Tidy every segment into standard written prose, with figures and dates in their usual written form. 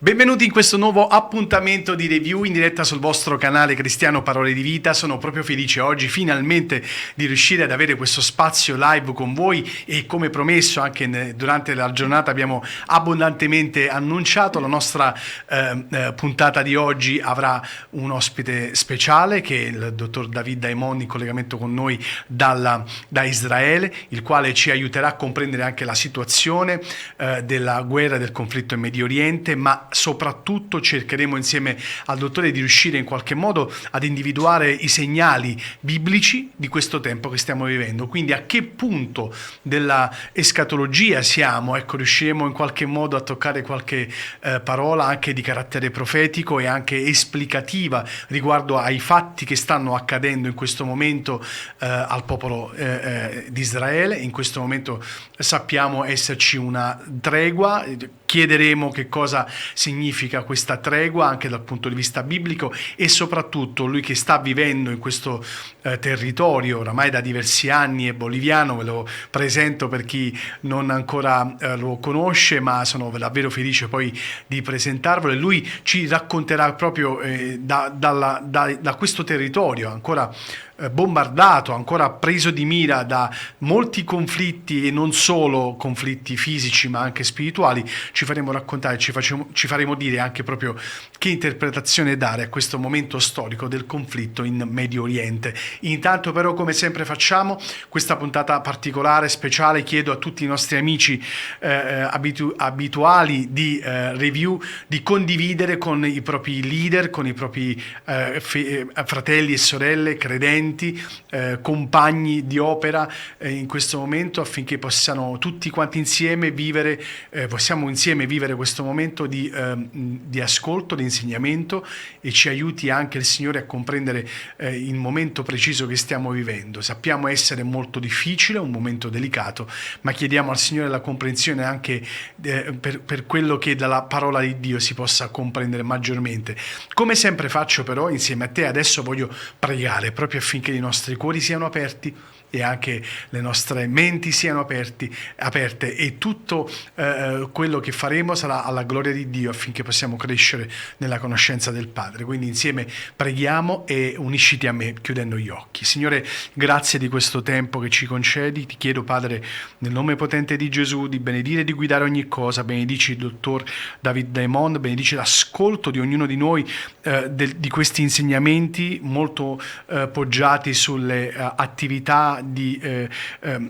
Benvenuti in questo nuovo appuntamento di review in diretta sul vostro canale Cristiano Parole di Vita. Sono proprio felice oggi finalmente di riuscire ad avere questo spazio live con voi e come promesso anche durante la giornata abbiamo abbondantemente annunciato la nostra puntata di oggi avrà un ospite speciale che è il dottor David Daimon in collegamento con noi da Israele, il quale ci aiuterà a comprendere anche la situazione della guerra e del conflitto in Medio Oriente, ma soprattutto cercheremo insieme al dottore di riuscire in qualche modo ad individuare i segnali biblici di questo tempo che stiamo vivendo. Quindi a che punto della escatologia siamo? Ecco, riusciremo in qualche modo a toccare qualche parola anche di carattere profetico e anche esplicativa riguardo ai fatti che stanno accadendo in questo momento al popolo di Israele. In questo momento sappiamo esserci una tregua. Chiederemo che cosa significa questa tregua anche dal punto di vista biblico e soprattutto lui che sta vivendo in questo territorio oramai da diversi anni è boliviano, ve lo presento per chi non ancora lo conosce, ma sono davvero felice poi di presentarvelo e lui ci racconterà proprio da questo territorio ancora bombardato, ancora preso di mira da molti conflitti e non solo conflitti fisici ma anche spirituali. Ci faremo raccontare, ci faremo dire anche proprio che interpretazione dare a questo momento storico del conflitto in Medio Oriente. Intanto però, come sempre facciamo, questa puntata particolare, speciale, chiedo a tutti i nostri amici abituali di review di condividere con i propri leader, con i propri fratelli e sorelle credenti, compagni di opera in questo momento, affinché possano tutti quanti insieme vivere, possiamo insieme vivere questo momento di ascolto, di insegnamento e ci aiuti anche il Signore a comprendere il momento preciso che stiamo vivendo. Sappiamo essere molto difficile, un momento delicato, ma chiediamo al Signore la comprensione anche per quello che dalla parola di Dio si possa comprendere maggiormente. Come sempre faccio però insieme a te adesso voglio pregare proprio affinché i nostri cuori siano aperti e anche le nostre menti siano aperte e tutto quello che faremo sarà alla gloria di Dio affinché possiamo crescere nella conoscenza del Padre. Quindi insieme preghiamo e unisciti a me chiudendo gli occhi. Signore, grazie di questo tempo che ci concedi, ti chiedo Padre nel nome potente di Gesù di benedire e di guidare ogni cosa, benedici il dottor David Daimon, benedici l'ascolto di ognuno di noi di questi insegnamenti molto poggiati sulle attività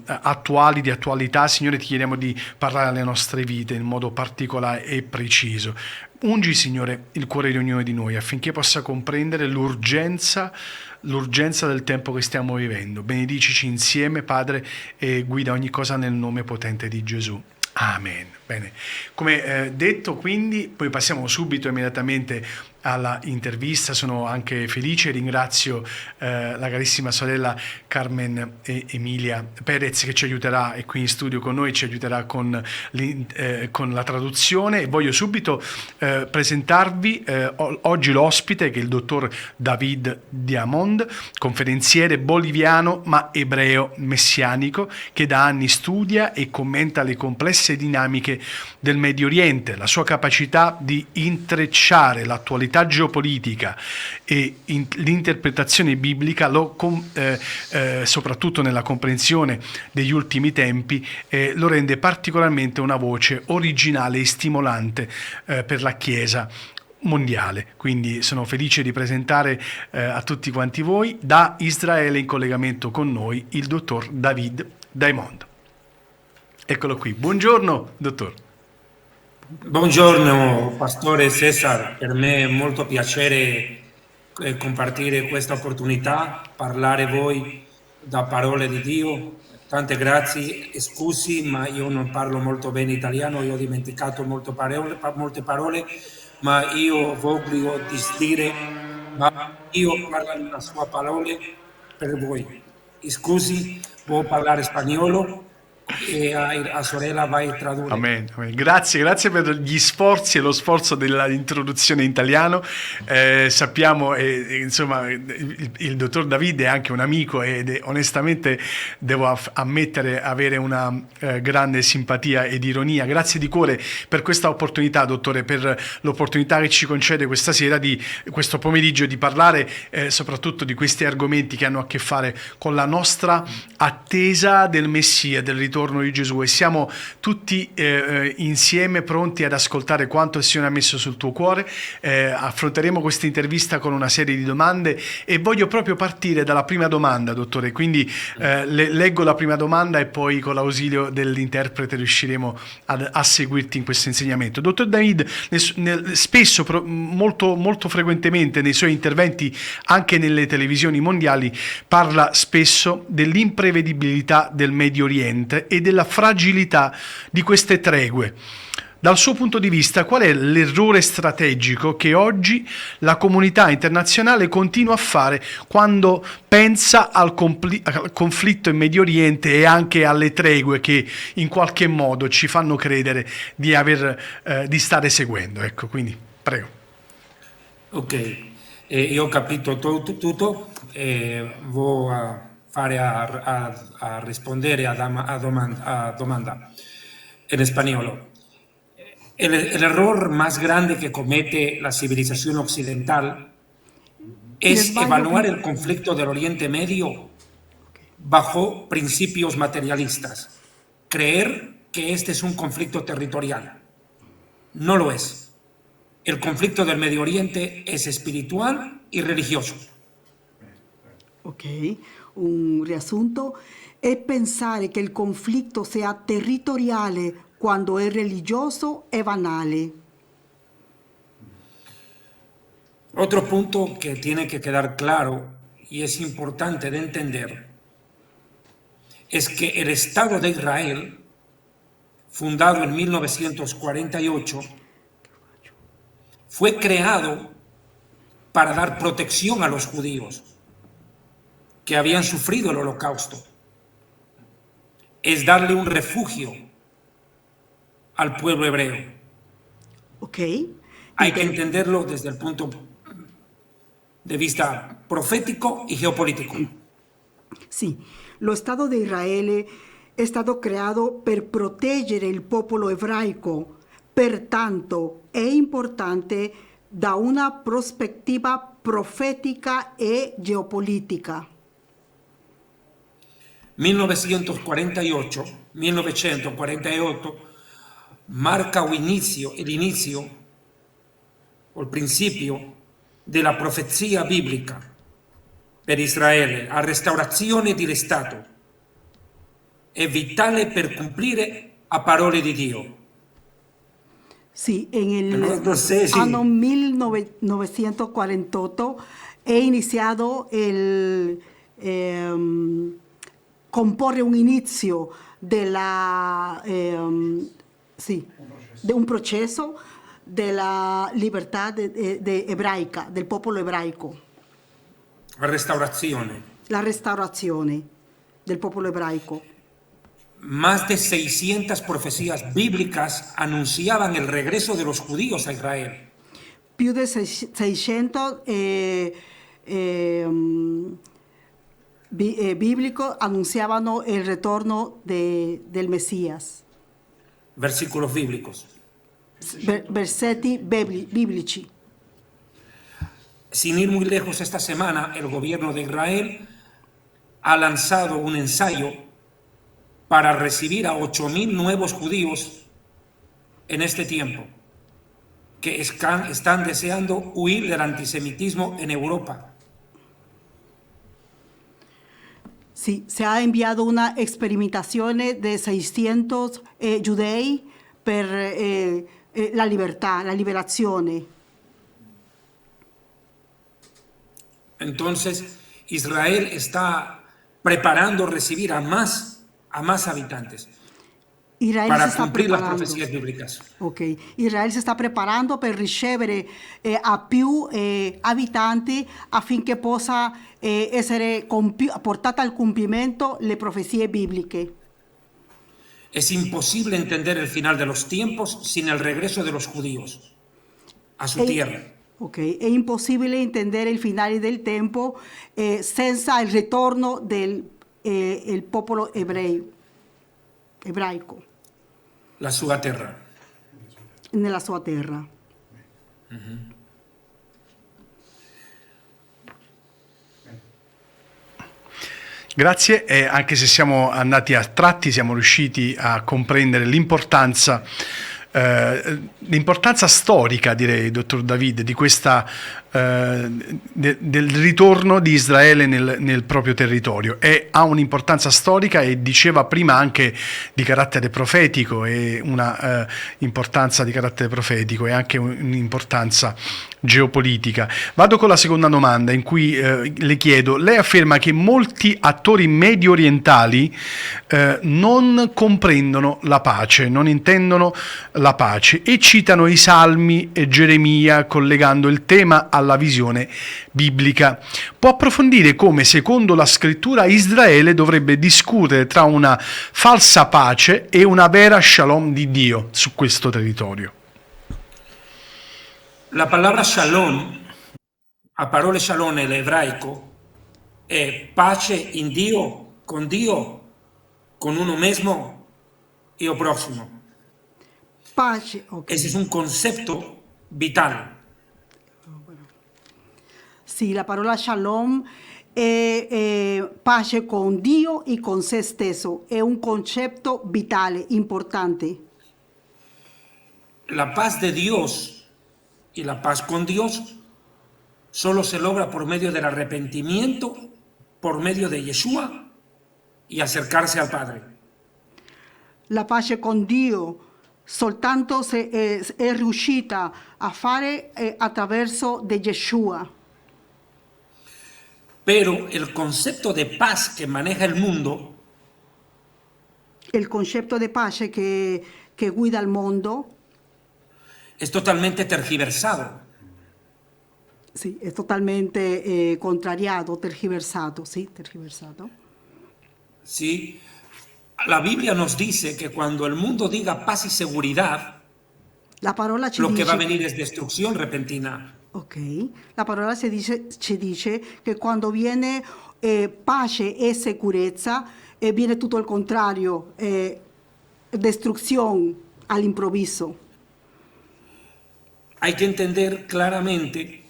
attuali, di attualità. Signore, ti chiediamo di parlare alle nostre vite in modo particolare e preciso. Ungi, Signore, il cuore di ognuno di noi affinché possa comprendere l'urgenza del tempo che stiamo vivendo. Benedicici insieme, Padre, e guida ogni cosa nel nome potente di Gesù. Amen. Bene, come detto, quindi poi passiamo subito immediatamente alla intervista. Sono anche felice, ringrazio la carissima sorella Carmen e Emilia Perez che ci aiuterà, e qui in studio con noi ci aiuterà con la traduzione, e voglio subito presentarvi oggi l'ospite, che è il dottor David Diamond, conferenziere boliviano ma ebreo messianico, che da anni studia e commenta le complesse dinamiche del Medio Oriente. La sua capacità di intrecciare l'attualità geopolitica e l'interpretazione biblica soprattutto nella comprensione degli ultimi tempi lo rende particolarmente una voce originale e stimolante per la Chiesa mondiale. Quindi sono felice di presentare a tutti quanti voi da Israele in collegamento con noi il dottor David Daimond. Eccolo qui. Buongiorno, dottor. Buongiorno, Pastore Cesar. Per me è molto piacere compartire questa opportunità, parlare voi da parole di Dio. Tante grazie, scusi, ma io non parlo molto bene italiano, io ho dimenticato molte parole, ma io voglio dire, ma io parlo una sua parola per voi. Scusi, può parlare spagnolo? e a sorella vai tradurre. Amen, amen. Grazie, grazie per gli sforzi e lo sforzo dell'introduzione in italiano. Sappiamo, insomma, il dottor David è anche un amico ed onestamente devo ammettere avere una grande simpatia ed ironia. Grazie di cuore per questa opportunità, dottore, per l'opportunità che ci concede questa sera, di questo pomeriggio, di parlare soprattutto di questi argomenti che hanno a che fare con la nostra attesa del Messia, del ritorno di Gesù, e siamo tutti insieme pronti ad ascoltare quanto il Signore ha messo sul tuo cuore. Affronteremo questa intervista con una serie di domande e voglio proprio partire dalla prima domanda, dottore, quindi leggo la prima domanda e poi con l'ausilio dell'interprete riusciremo a seguirti in questo insegnamento. Dottor David, spesso, molto frequentemente nei suoi interventi anche nelle televisioni mondiali, parla spesso dell'imprevedibilità del Medio Oriente e della fragilità di queste tregue. Dal suo punto di vista, qual è l'errore strategico che oggi la comunità internazionale continua a fare quando pensa al conflitto in Medio Oriente e anche alle tregue che in qualche modo ci fanno credere di stare seguendo? Ecco, quindi prego. Ok, io ho capito tutto e voy a rispondere a domanda en español. El error más grande que comete la civilización occidental es evaluar el conflicto del Oriente Medio bajo principios materialistas. Creer que este es un conflicto territorial. No lo es. El conflicto del Medio Oriente es espiritual y religioso. Ok, un riassunto è pensare che il conflitto sia territoriale quando è religioso e banale. Otro punto que tiene que quedar claro y es importante de entender es que el Estado de Israel, fundado en 1948, fue creado para dar protección a los judíos que habían sufrido el Holocausto. Es darle un refugio al pueblo hebreo. Ok. Hay que entenderlo desde el punto de vista profetico y geopolítico. Sì, lo Stato di Israele è stato creato per proteggere il popolo ebraico, pertanto è importante da una prospettiva profetica e geopolitica. 1948 marca el inicio o el principio della profezia biblica per Israele. La restaurazione dello Stato è vitale per cumplire a parole di Dio. Sì, no sé si... anno 1948 è iniziato comporre un inizio della de un proceso della libertà ebraica, del popolo ebraico. La restaurazione. La restaurazione del popolo ebraico. Más de 600 profecías bíblicas anunciaban el regreso de los judíos a Israel. Più di 600 bíblicos anunciavano il ritorno del Mesías. Versículos bíblicos. Versetti biblici. Sin ir muy lejos, esta semana el gobierno de Israel ha lanzado un ensayo para recibir a 8.000 nuevos judíos en este tiempo, que están deseando huir del antisemitismo en Europa. Sí, se ha enviado una experimentación de 600 giudei per la libertà, la liberazione. Entonces, Israel está preparando recibir a más habitantes para cumplir las profecías bíblicas. Ok, Israele si sta preparando per ricevere a più abitanti affinché possa essere portata al compimento le profezie bibliche. Es imposible entender el final de los tiempos sin el regreso de los judíos a su tierra. Ok, è impossibile intendere il finale del tempo senza il ritorno del il popolo ebraico La sua terra. nella sua terra. Grazie, e anche se siamo andati a tratti, siamo riusciti a comprendere l'importanza storica, direi, dottor David, di questa del ritorno di Israele nel proprio territorio. Ha un'importanza storica e diceva prima anche di carattere profetico, e una importanza di carattere profetico e anche un'importanza geopolitica. Vado con la seconda domanda, in cui le chiedo: lei afferma che molti attori medio orientali non comprendono la pace, non intendono la pace, e citano i Salmi e Geremia collegando il tema alla visione biblica. Può approfondire come, secondo la scrittura, Israele dovrebbe discutere tra una falsa pace e una vera shalom di Dio su questo territorio? La parola shalom, a parole shalom nell'ebraico, è pace in Dio, con uno mismo y el próximo. Pace, ok. Ese es un concepto vital. Sì, la parola shalom è pace con Dio e con se stesso, è un concetto vitale, importante. La paz de Dios y la paz con Dios solo se logra por medio del arrepentimiento, por medio de Yeshua y acercarse al Padre. La pace con Dio soltanto se è riuscita a fare attraverso di Yeshua. Pero el concepto de paz que maneja el mundo Il concetto di pace che guida il mondo, es totalmente tergiversado. sì, è totalmente contrariato, tergiversato, sì, tergiversato. ¿Sí? La Biblia nos dice que cuando el mundo diga paz y seguridad, La parola ci lo que dice, va a venir es destrucción repentina. ok, la parola ci dice che quando viene pace e sicurezza, viene tutto il contrario, distruzione all'improvviso. Hay que entender claramente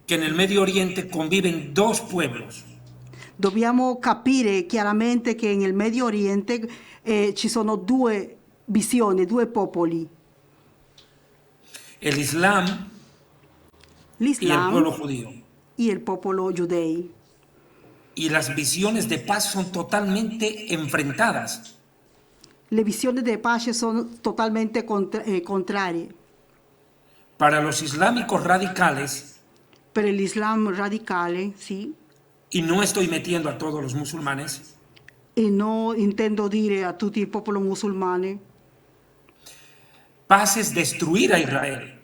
que en el Medio Oriente conviven dos pueblos. Dobbiamo capire chiaramente che nel Medio Oriente ci sono due visioni, due popoli, El Islam y el l'Islam pueblo judío. e il popolo giudei. Y las visiones de paz son totalmente enfrentadas. Le visioni di pace sono totalmente contrarie. Para los islámicos radicales, Per l'Islam radicale, sì, y no estoy metiendo a todos los musulmanes, e non intendo dire a tutti il popolo musulmane, paz es destruir a Israel.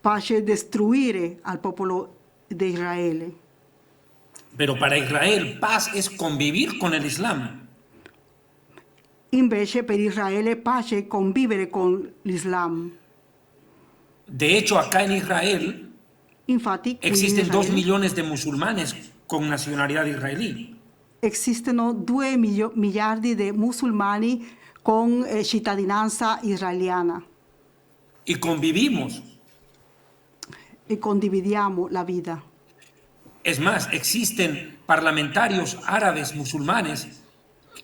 pace è destruire al popolo di Israele. Pero para Israel, paz es convivir con el Islam. Invece per Israele pace è convivere con l'Islam. De hecho, acá en Israel Infatti qui in existen 2 Israele millones de musulmanes con nacionalidad israelí. esistono 2 miliardi di musulmani con cittadinanza israeliana Y convivimos. e condividiamo la vita. Es más, existen parlamentarios árabes musulmanes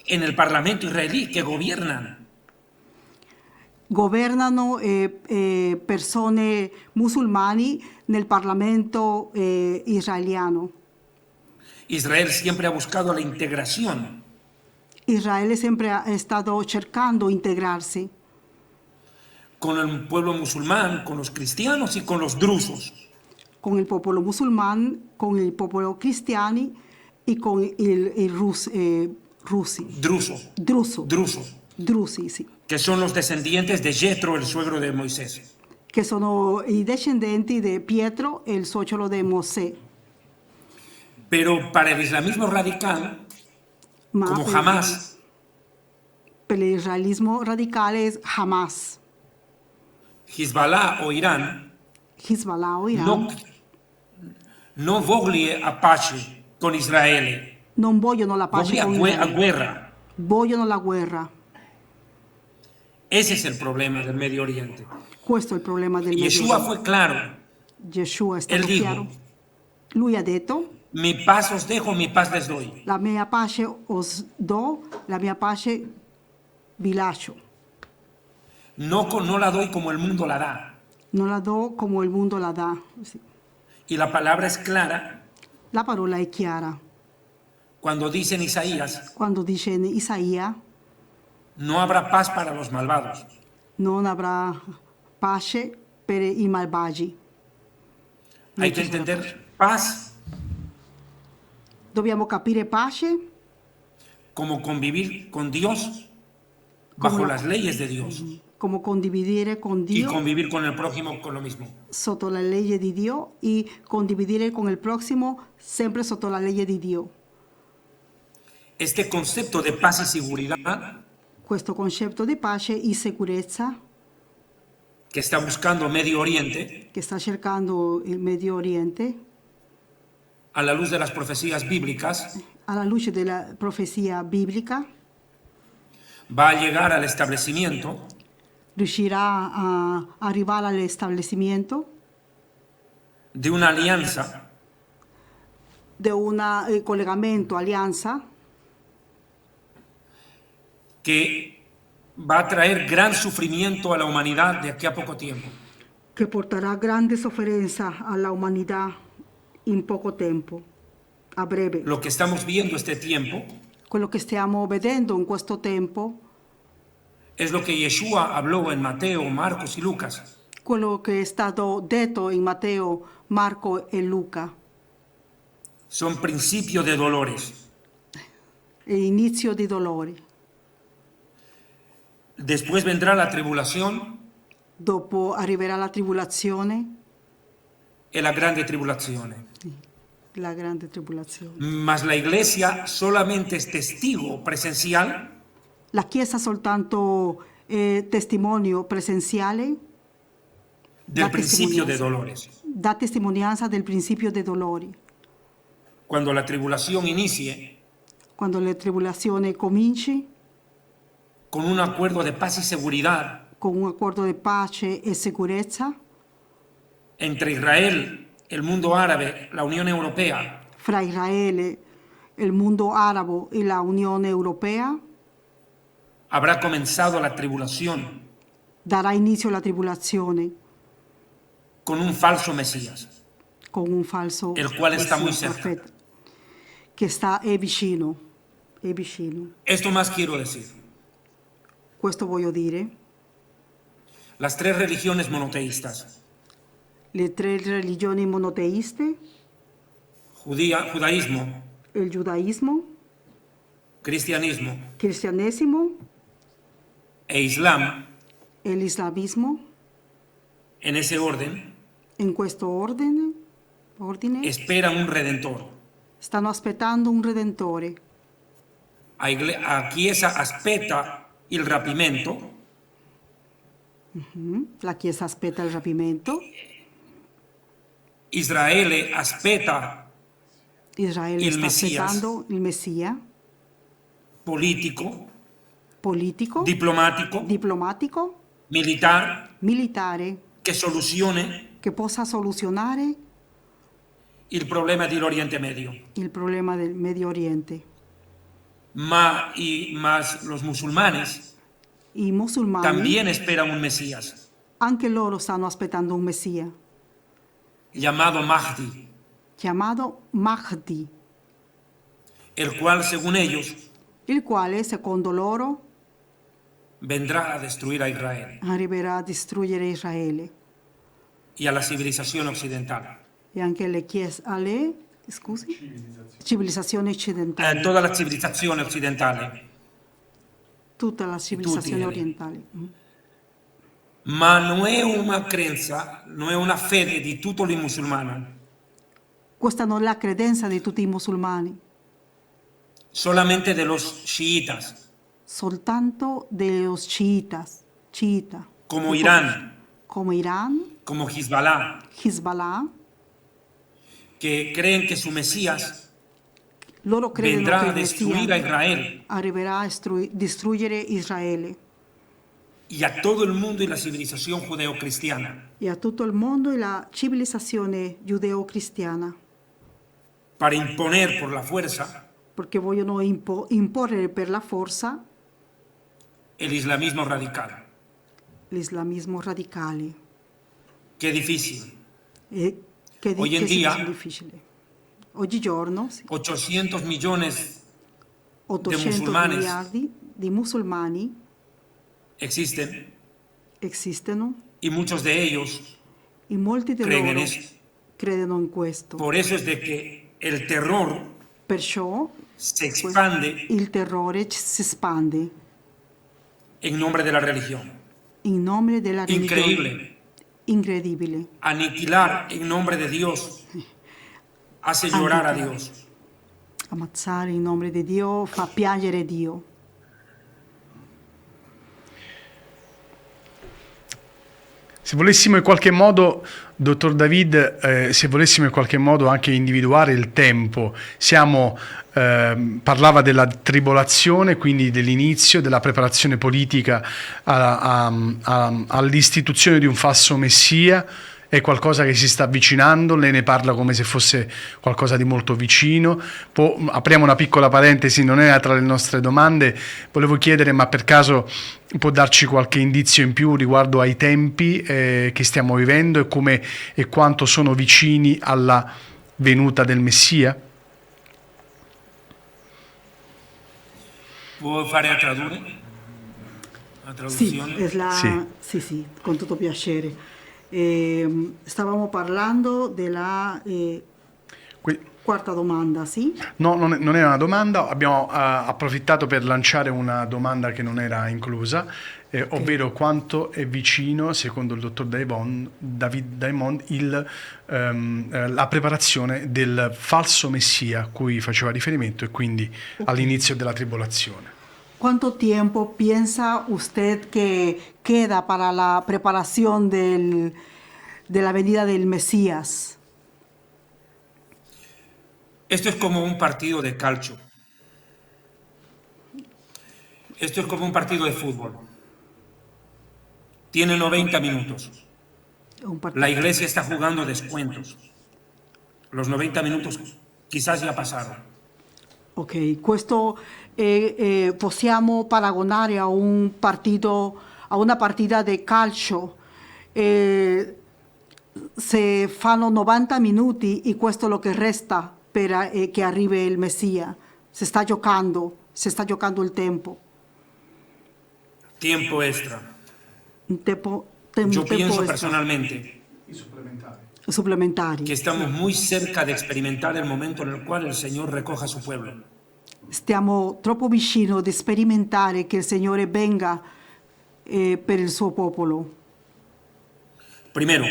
en el parlamento israelí que gobiernan. Governano persone musulmani nel Parlamento israeliano. Israel siempre ha buscado la integración. Israele sempre ha stato cercando integrarsi Con el pueblo musulmán, con los cristianos y con los drusos. con il popolo musulmano, con il popolo cristiano e con i russi. Drusi, sì, Que son los descendientes de Jetro, el suegro de Moisés. che sono i discendenti di Pietro e il suocero di Mosè. Pero para el islamismo radical, Ma como per- Hamas, per l'israelismo radicale è Hamas, Hezbollah o Irán Hezbollah o Iran. non vogliono pace con Israele, Non vogliono la pace con vogliono Israele, guerra. vogliono la guerra. Ese es el problema del Medio Oriente. Questo è il problema del Medio Yeshua Oriente. fue claro. Yeshua è stato Él dijo, chiaro. Lui ha detto: mi paz os dejo, mi paz les doy. la mia pace os do, la mia pace vi lascio. No la doy como el mundo la da. Non la do come il mondo la dà. Sì. Y la palabra es clara La parola è chiara. cuando dice en Isaías, Quando dice in Isaia: no habrá paz para los malvados. non avrà pace per i malvagi. Hay que entender paz Dobbiamo capire pace como convivir con Dios bajo Como- las leyes de Dios come condividere con y Dio convivir con el prójimo con lo mismo. sotto la legge di Dio e condividere con il prossimo sempre sotto la legge di Dio. Este concepto de paz y seguridad Questo concetto di pace e sicurezza que está buscando Medio Oriente che sta cercando il Medio Oriente, a la luz de las profecías bíblicas, alla luce della profezia biblica, va a llegar al establecimiento riuscirà a arrivare all'establecimento de una alianza di un collegamento, alleanza, que va a traer gran sufrimiento a la humanidad de aquí a poco tiempo. che porterà grande sofferenza alla umanità in poco tempo, a breve. Lo que estamos viendo este tiempo Quello che stiamo vedendo in questo tempo, es lo que Yeshua habló en Mateo, Marcos y Lucas. quello che è stato detto in Matteo, Marco e Luca, Son principios de dolores. è inizio di dolori. Después vendrá la tribulación Dopo arriverà la tribolazione, y la grande tribulación. la grande tribolazione. Mas la iglesia solamente es testigo presencial La Chiesa soltanto è testimonio presenziale, del Da principio de testimonianza. dolores. dà testimonianza del principio dei dolori. Cuando la tribulación inicie Quando la tribolazione cominci, con un acuerdo de paz y seguridad con un accordo di pace e sicurezza entre Israel, el mundo árabe, la Unión Europea, fra Israele, il mondo arabo e la Unione Europea, habrá comenzado la tribulación darà inizio alla tribolazione con un falso Mesías, con un falso el cual está muy Messia, cerca. profeta, che è vicino, è vicino. Esto más quiero decir. Questo voglio dire. Las tres religiones monoteístas, Le tre religioni monoteiste, judaísmo, il giudaismo, cristianismo il cristianesimo e islam, e l'islamismo, en ese orden, in questo ordine esperan un redentor. stanno aspettando un redentore. A Chiesa aspetta il rapimento, La Chiesa aspetta il rapimento, Israele aspetta Israele Il sta Messias. aspettando il Messia político, politico, diplomático, diplomatico, militar, militare, que solucione che possa soluzionare il problema dell'Oriente Medio. il problema del Medio Oriente. Mas los musulmanes I musulmani, también esperan un Mesías anche loro stanno aspettando un Messia, llamado Mahdi, chiamato Mahdi, el cual, según ellos, il quale, secondo loro, vendrá a destruir a Israel arriverà a distruggere Israele y a la civilización occidental. e anche alle civilizzazioni occidentali, Toda la civilización occidental. tutta la civilizzazione Tutti. orientale. Ma no es una creencia, no es una fe di tutti i musulmani, Questa non è la credenza di tutti i musulmani, solamente de los chiitas, soltanto de los chiitas, como Irán, como Irán, como Hezbollah, que creen que su Mesías loro credono vendrá che a il destruir a Messia Israel arriverà a distruggere Israele y a todo el mundo y la civilización judeocristiana e a tutto il mondo e la civilizzazione giudeo-cristiana, para imponer por la fuerza perché vogliono imporre per la forza el islamismo radical. l'islamismo radicale. Qué difícil. E Hoy en che día, situazione difficile. Oggigiorno, sì, 800 millones 800 musulmanes miliardi di musulmani existen esistono y muchos de ellos e molti di creen en loro eso. credono in questo. Por eso es de que el terror Perciò se expande il terrore si espande en nombre de la religión. in nome della religione. Increíble. Incredibile. Aniquilar en nombre de Dios hace llorar a Dios. Ammazzare in nome di Dio fa piangere Dio. Se volessimo in qualche modo, dottor David, se volessimo in qualche modo anche individuare il tempo, parlava della tribolazione, quindi dell'inizio, della preparazione politica all'istituzione di un falso messia. È qualcosa che si sta avvicinando, lei ne parla come se fosse qualcosa di molto vicino. Apriamo una piccola parentesi, non era tra le nostre domande, volevo chiedere, ma per caso può darci qualche indizio in più riguardo ai tempi che stiamo vivendo e come e quanto sono vicini alla venuta del Messia? Può fare a tradurre? La traduzione? Sì, con tutto piacere. Stavamo parlando della quarta domanda, sì? No, non era una domanda, abbiamo approfittato per lanciare una domanda che non era inclusa, ovvero quanto è vicino, secondo il dottor David Daimond, la preparazione del falso messia a cui faceva riferimento e quindi all'inizio della tribolazione. ¿Cuánto tiempo piensa usted que queda para la preparación de la venida del Mesías? Esto es como un partido de calcio. Esto es como un partido de fútbol. Tiene 90 minutos. La iglesia está jugando descuentos. Los 90 minutos quizás ya pasaron. Ok, questo possiamo paragonare a un partito, a una partita di calcio. Se fanno 90 minuti e questo è lo che resta per che arrivi il Messia. Si sta giocando il tempo. Tiempo extra. Un tempo Yo pienso extra. personalmente Supplementari. que estamos muy cerca de experimentar el momento en el cual el Señor recoja a su pueblo. Stiamo troppo vicino di sperimentare che il Signore venga per il suo popolo. Primero,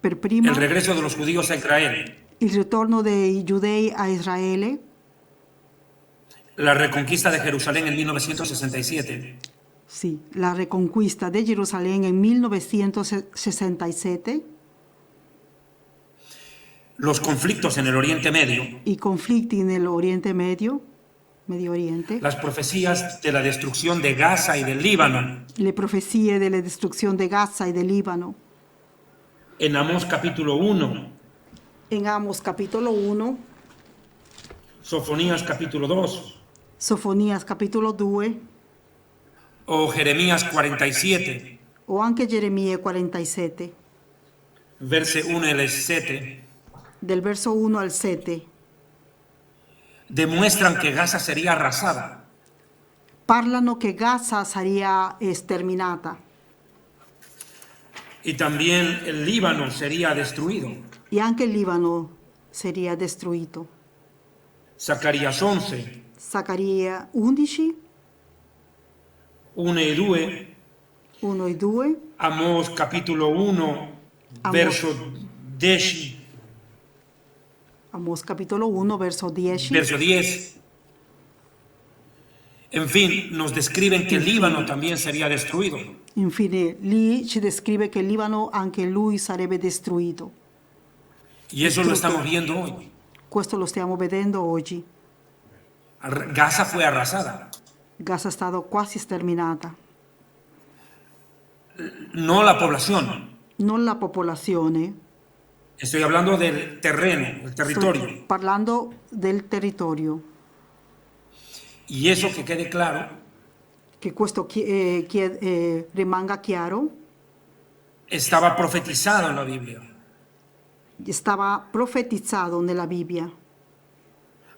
Per prima, el regreso de los judíos a Israel, il ritorno dei giudei a Israele, la reconquista de Jerusalén en 1967, sì, la riconquista di Gerusalemme nel 1967, los conflictos en el Oriente Medio, i conflitti nell'Oriente Medio Oriente, las profecías de la destrucción de Gaza y del Líbano, le profezie della distruzione di Gaza e del Libano. en Amós capítulo 1, In Amos capitolo 1, Sofonías capítulo 2 Sofonias capitolo 2 o Jeremías 47, o anche Geremie 47, verse 1 al 7, del verso 1 al 7. demuestran que Gaza sería arrasada. Parlano che Gaza sarebbe sterminata Y también el Líbano sería destruido. e anche il Libano sarebbe destruito. Zacarías 11, Zaccaria 11, 1 e 2, 1 e 2, Amós capítulo 1, verso 10, Amos capitolo 1, verso 10. verso 10. En fin, nos describen que el Líbano también sería destruido. Infine, lì ci descrive che il Libano anche lui sarebbe destruito. Y eso lo estamos viendo hoy. Questo lo stiamo vedendo oggi. Gaza fue arrasada. Gaza è stata quasi sterminata. No la población. Non la popolazione. Estoy hablando del terreno, el Sto territorio. parlando del territorio. Y eso que quede claro, Che questo rimanga chiaro. estaba profetizado en la Biblia. Stava profetizzato nella Bibbia.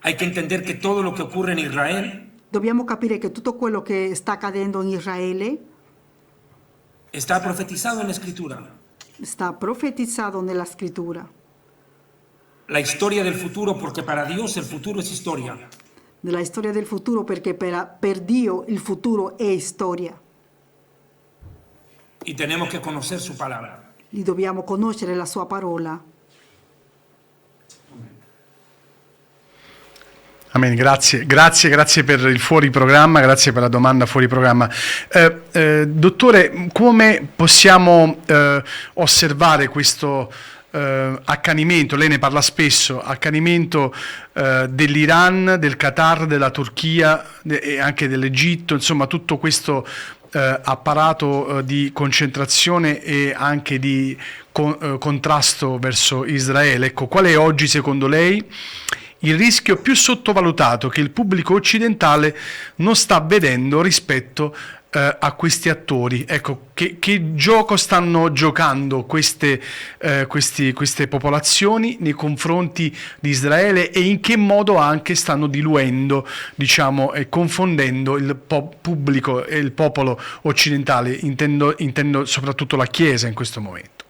Hay que entender que todo lo que ocurre en Israel Dobbiamo capire che tutto quello che sta accadendo in Israele está profetizado en la Escritura. sta profetizzato nella scrittura. La historia del futuro, porque para Dios el futuro es historia. Nella storia del futuro, perché per Dio il futuro è storia. Y tenemos que conocer su palabra. Li dobbiamo conoscere la sua parola. Amen, grazie per il fuori programma, grazie per la domanda fuori programma. Dottore, come possiamo osservare questo accanimento, lei ne parla spesso, accanimento dell'Iran, del Qatar, della Turchia e anche dell'Egitto, insomma tutto questo apparato di concentrazione e anche di contrasto verso Israele. Ecco, qual è oggi secondo lei il rischio più sottovalutato che il pubblico occidentale non sta vedendo rispetto a questi attori? Ecco, che gioco stanno giocando queste popolazioni nei confronti di Israele e in che modo anche stanno diluendo, diciamo, e confondendo il pubblico e il popolo occidentale, intendo soprattutto la Chiesa in questo momento.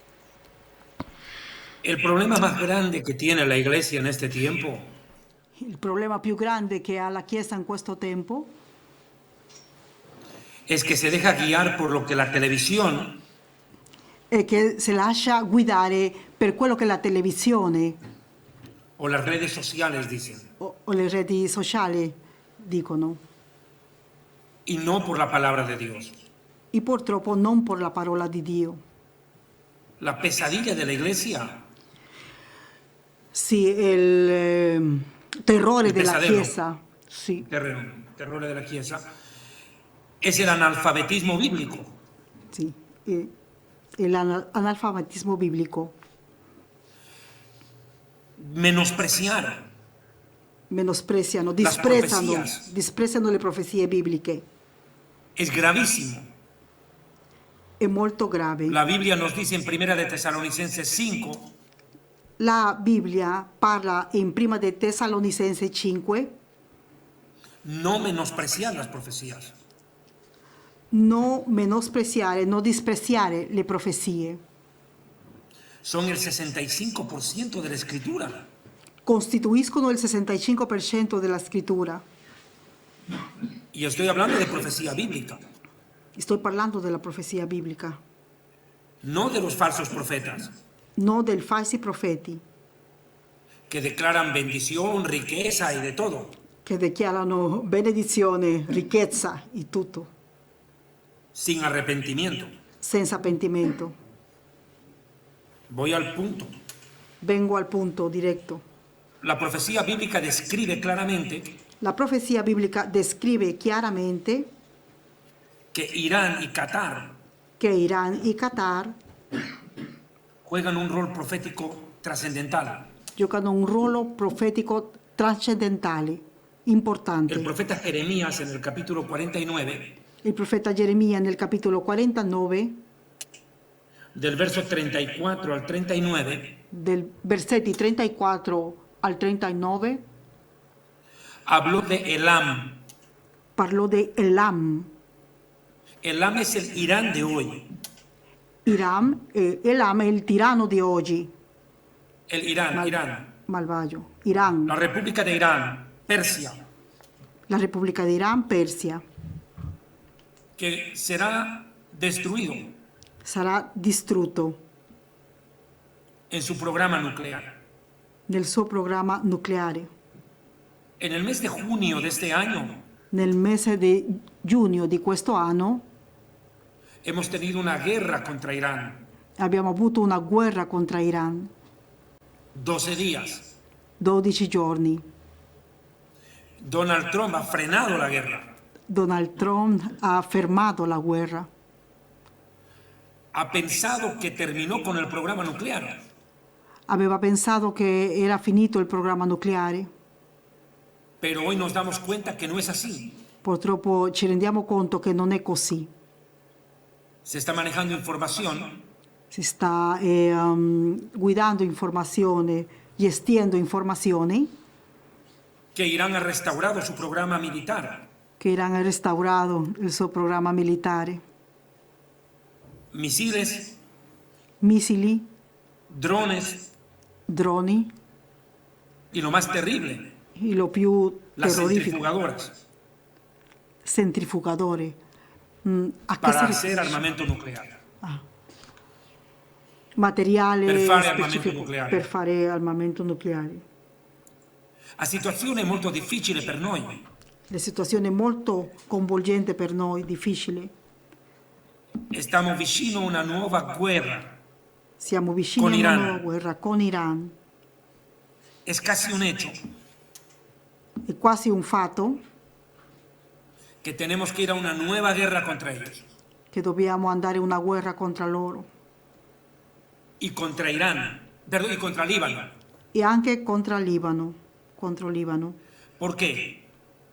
El problema más grande que tiene la iglesia en este tiempo Il problema più grande che ha la Chiesa in questo tempo es que se deja guiar por lo que la televisión è che si lascia guidare per quello che la televisione o las redes sociales dicen, o le reti sociali dicono, y no por la palabra de Dios. e purtroppo non per la parola di Dio. La pesadilla de la iglesia Sì, il terrore Il della pesadelo. Chiesa, sì, terror de la Chiesa, es el analfabetismo bíblico. sì, e l'analfabetismo biblico, Menospreciar menospreziano, Las profecías. disprezzano le profezie bibliche. es gravísimo. È molto grave. La Biblia nos dice en Primera de Tesalonicenses 5 La Bibbia parla in prima de Tesalonicense 5, no menospreciar las profecías. non menospreziare, non disprezzare le profezie. Son el 65% de la escritura. Costituiscono il 65% della scrittura. Y estoy hablando de profecía bíblica, Sto parlando della profezia biblica, no de los falsos profetas non dei falsi profeti que declaran bendición, riqueza y de todo. che dichiarano benedizione, ricchezza e tutto, Sin arrepentimiento. senza pentimento. Voy al punto. Vengo al punto diretto. La profecía bíblica describe claramente La profezia biblica descrive chiaramente que Irán y Qatar che Iran e Qatar juegan un rol profético trascendental. giocano un ruolo profetico trascendentale, importante. El profeta Jeremías en el capítulo 49, Il profeta Geremia nel capitolo 49, del verso 34 al 39, del versetti 34 al 39, habló de Elam. parlò di Elam. Elam es el Irán de hoy. Elam è il tiranno di oggi, El Irán. malvagio. Iran, La República de Irán, Persia, la Repubblica di Iran, Persia, que será destruido sarà distrutto en su programa nuclear. nel suo programma nucleare. En el mes de junio de este año, Nel mese di giugno di questo anno hemos tenido una guerra contra Irán. abbiamo avuto una guerra contro Iran, 12 días. 12 giorni. Donald Trump ha frenado la guerra. Donald Trump ha fermato la guerra. Ha pensado que terminó con el programa nuclear. Aveva pensato che era finito il programma nucleare. Pero hoy nos damos cuenta que no es así. Purtroppo ci rendiamo conto che non è così. Se está manejando información Si sta guidando informazione, gestendo informazioni, que Irán ha restaurado su programa militar. che Iran ha restaurato il suo programma militare. Misiles, Missili, drones droni y lo más terrible, e lo più las terrorifico, centrifugadoras centrifugadore. A che para serve? hacer armamento nuclear. Materiale Per fare armamento specifico nucleare. per fare armamento nucleare. La situazione è molto difficile per noi. La situazione è molto coinvolgente per noi, difficile. Stiamo vicino a una nuova guerra. Siamo vicini Con a una Iran. nuova guerra con Iran. Es casi un hecho È quasi un fatto que tenemos que ir a una nueva guerra contra ellos. che dobbiamo andare a una guerra contro loro Y contra Irán, perdón, y contra Líbano. e anche contro Libano. Contro Libano. ¿Por qué?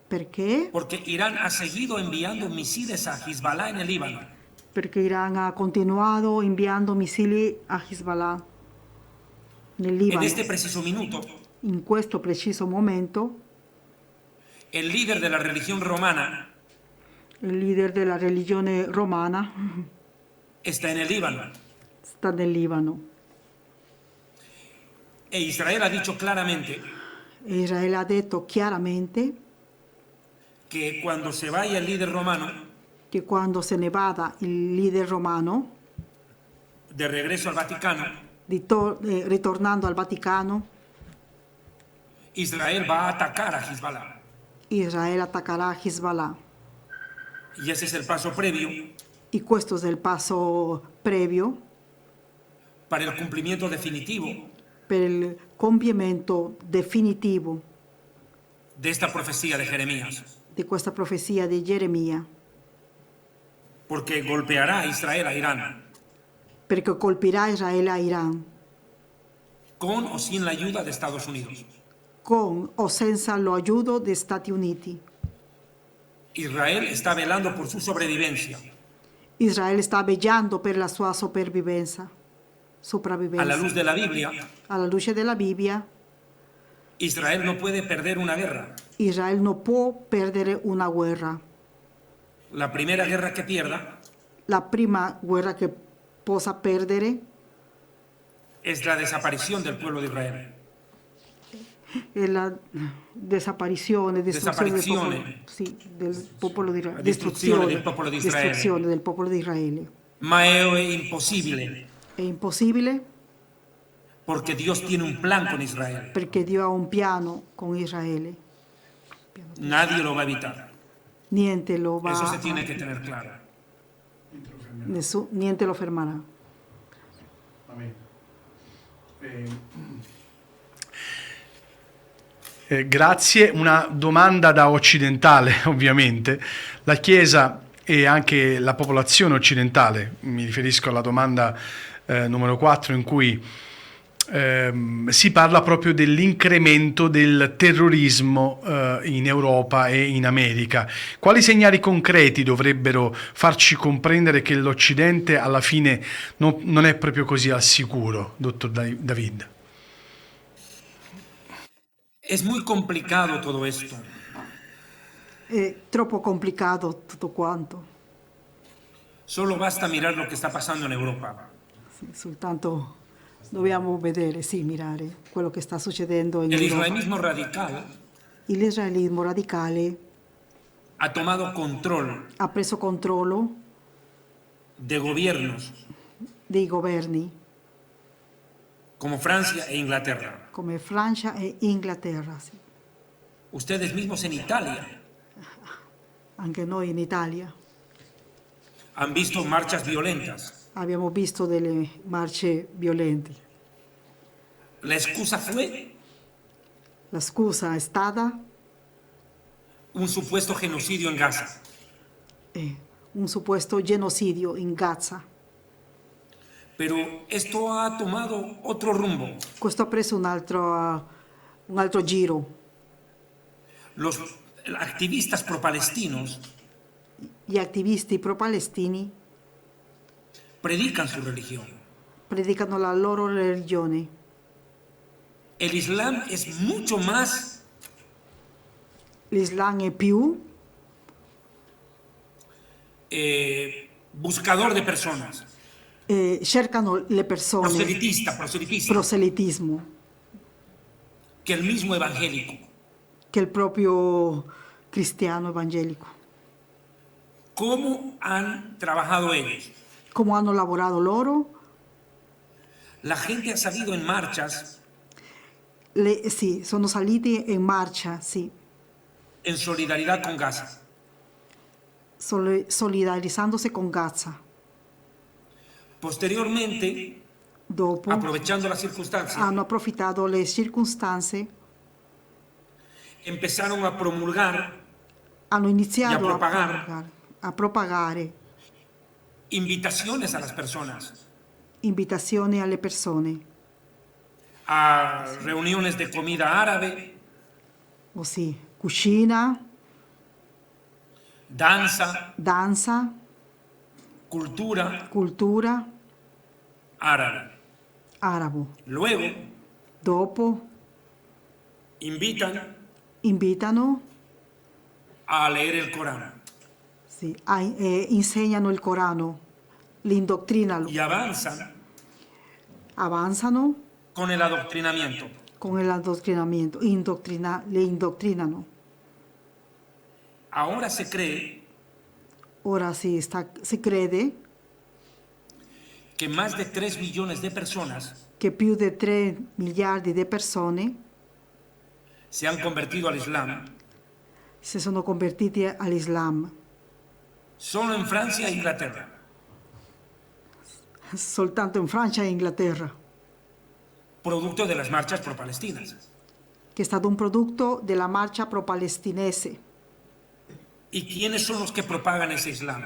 Perché? Porque Irán ha seguido enviando misiles a Hezbollah en el Líbano. Perché Iran ha continuato inviando missili a Hezbollah nel En Libano. este preciso minuto, In questo preciso momento el líder de la religión romana il leader della religione romana está en el Líbano. sta nel Libano. E Israel ha dicho claramente E Israele ha detto chiaramente que cuando se vaya el líder romano che quando se ne vada il leader romano, de regreso al Vaticano, ritornando al Vaticano, Israel va a atacar a Hezbollah. Israele attaccherà Hezbollah. Y ese es el paso previo E questo è il passo previo para el cumplimiento definitivo per il compimento definitivo de esta profecía de Jeremías. di questa profezia di Geremia, Porque golpeará a Israel a Irán, perché colpirà Israele a Iran, con o sin la ayuda de Estados Unidos. con o senza l'aiuto degli Stati Uniti. Israel está velando por su sobrevivencia. Israele sta vegliando per la sua sopravvivenza. A la luz de la Biblia, Alla luce della Bibbia, Israel no puede perder una guerra. Israele non può perdere una guerra. La primera guerra que pierda La prima guerra che possa perdere es la desaparición del pueblo de Israel. è la disparizione, Desaparizione. Del popolo di Israele. La distruzione del popolo di Israele. Distruzione del popolo di Israele. Ma è imposible È impossibile porque Dios tiene un plan con Israel. perché Dio ha un piano con Israele. Nadie lo va a evitar. Niente lo va Eso se tiene que tener claro. niente lo fermerà. Amen. Grazie, una domanda da occidentale ovviamente. La Chiesa e anche la popolazione occidentale, mi riferisco alla domanda numero 4 in cui si parla proprio dell'incremento del terrorismo in Europa e in America. Quali segnali concreti dovrebbero farci comprendere che l'Occidente alla fine non è proprio così al sicuro, dottor David? Es muy complicado todo esto. È troppo complicato tutto quanto. Solo basta mirar lo que está pasando en Europa. Sì, soltanto dobbiamo vedere, sì, mirare quello che sta succedendo in El Europa. islamismo radical L'israelismo radicale ha tomado control ha preso controllo de gobiernos dei governi como Francia e Inglaterra. come Francia e Inghilterra. Sì. Ustedes mismos en Italia anche noi in Italia han visto marchas violentas. abbiamo visto delle marce violente. La excusa fue La scusa è stata un supuesto genocidio en Gaza. un supposto genocidio in Gaza. Pero esto ha tomado otro rumbo. Questo ha preso un altro giro. Los activistas pro-palestinos Gli attivisti pro-palestini predican su religión. predicano la loro religione. El Islam es mucho más L'Islam è più buscador de personas, cercano le persone, proselitismo, proselitismo, que el mismo evangélico. che il proprio cristiano evangelico. ¿Cómo han trabajado ellos? Come hanno lavorato loro? La gente ha salido en marchas Sì, sono saliti in marcia, sì, en solidaridad con Gaza. solidarizzandosi con Gaza. Posteriormente, Dopo aprovechando las circunstancias, hanno approfittato le circostanze, empezaron a promulgar hanno iniziato Y a propagar. a propagare invitaciones a las personas invitazioni alle persone, a reuniones de comida árabe, ossia cucina, danza, danza, cultura cultura, árabe. arabo. Luego Dopo invitan invitano, a leer el Corán sì, insegnano il Corano, li indottrinano, y avanzan avanzano con el adoctrinamiento. con l'adottrinamento, le indottrinano. Ahora se cree Ora si crede que más de 3 millones de personas che più di 3 miliardi di persone se han convertido al Islam si sono convertiti all'Islam, solo en Francia e Inglaterra. soltanto in Francia e Inghilterra, Producto de las marchas pro-palestinas. che è stato un prodotto della marcia pro-palestinese. ¿Y quiénes son los que propagan ese Islam?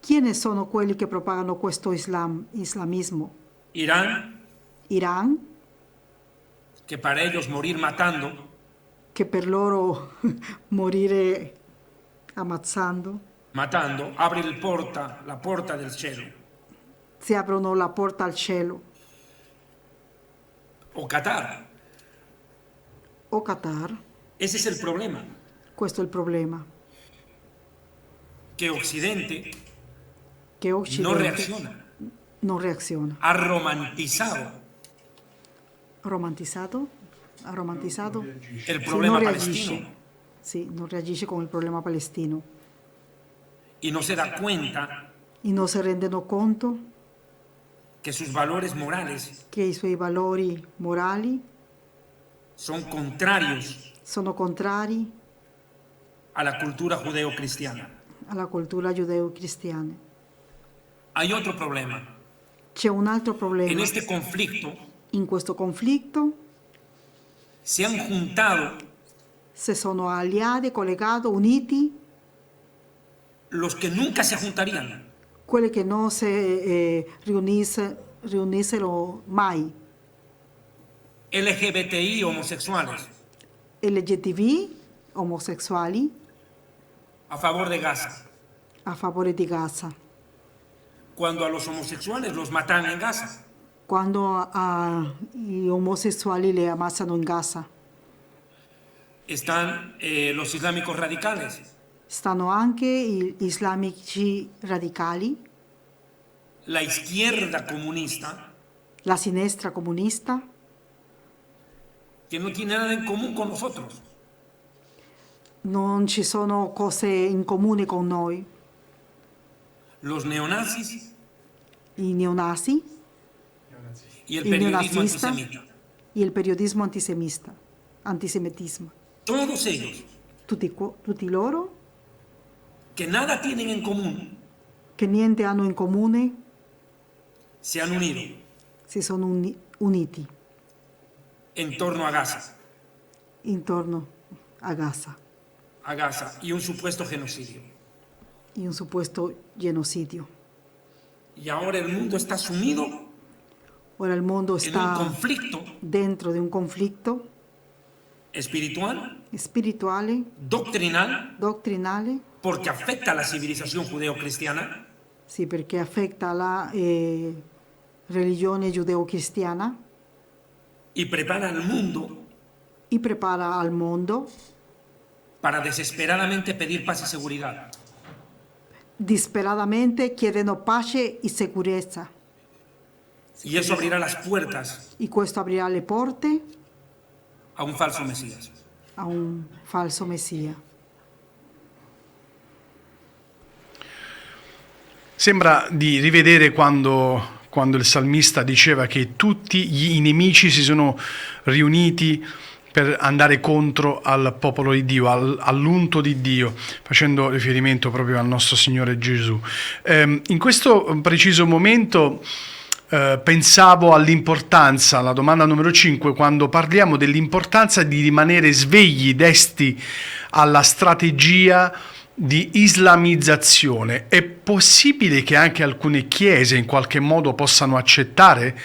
Chi sono quelli che propagano questo islamismo? Irán, Iran, que para ellos morir matando che per loro morire ammazzando, abre la porta del cielo. si aprono la porta al cielo. O Qatar. O Qatar, Ese es el problema, questo è il problema, que Occidente che no Occidente reacciona. non reaziona. Ha romantizado Romantizzato? Ha romantizzato? el Sì, problema non reagisce. palestino Sì, non reagisce con il problema palestino y no se da cuenta e non si rendono conto que sus valores morales che i suoi valori morali son contrarios sono contrari a la cultura judeo-cristiana. alla cultura giudeo-cristiana. Hay otro problema. C'è un altro En problema. este conflicto In questo conflitto se han juntado si sono alleati, collegati, uniti los que nunca se juntarían. quelli che non si riunissero mai. LGBTI homosexuales LGTB, omosessuali, a favor de Gaza. a favore di Gaza. Cuando a los homosexuales los matan en Gaza. Quando gli omosessuali li ammazzano in Gaza, Están los islámicos radicales, stanno anche gli islamici radicali, la izquierda comunista, la sinistra comunista, que no tiene nada en común con nosotros. non ci sono cose in comune con noi. Los neonazis I neonazi, y el il periodismo neonazista antisemita. e il periodismo antisemitismo. Todos ellos Tutti loro que nada tienen en común, che niente hanno in comune, se han unido si sono uniti en torno a Gaza intorno a Gaza y un supuesto genocidio. in un supuesto genocidio. Y ahora el mundo está sumido Ora il mondo en un sta conflicto dentro di un conflitto espiritual, spirituale, doctrinal, dottrinale, porque afecta a la civilización judeo-cristiana, sì, perché affetta la religione giudeo-cristiana y prepara al mundo e prepara al mondo para desesperadamente pedir paz y seguridad. disperatamente chiedono pace e sicurezza. Y eso abrirá las puertas E questo aprirà le porte a un falso Mesías. a un falso messia. Sembra di rivedere quando il salmista diceva che tutti gli nemici si sono riuniti per andare contro al popolo di Dio, all'unto di Dio, facendo riferimento proprio al nostro Signore Gesù. In questo preciso momento pensavo all'importanza, la domanda numero 5, quando parliamo dell'importanza di rimanere svegli, desti alla strategia di islamizzazione. È possibile che anche alcune chiese in qualche modo possano accettare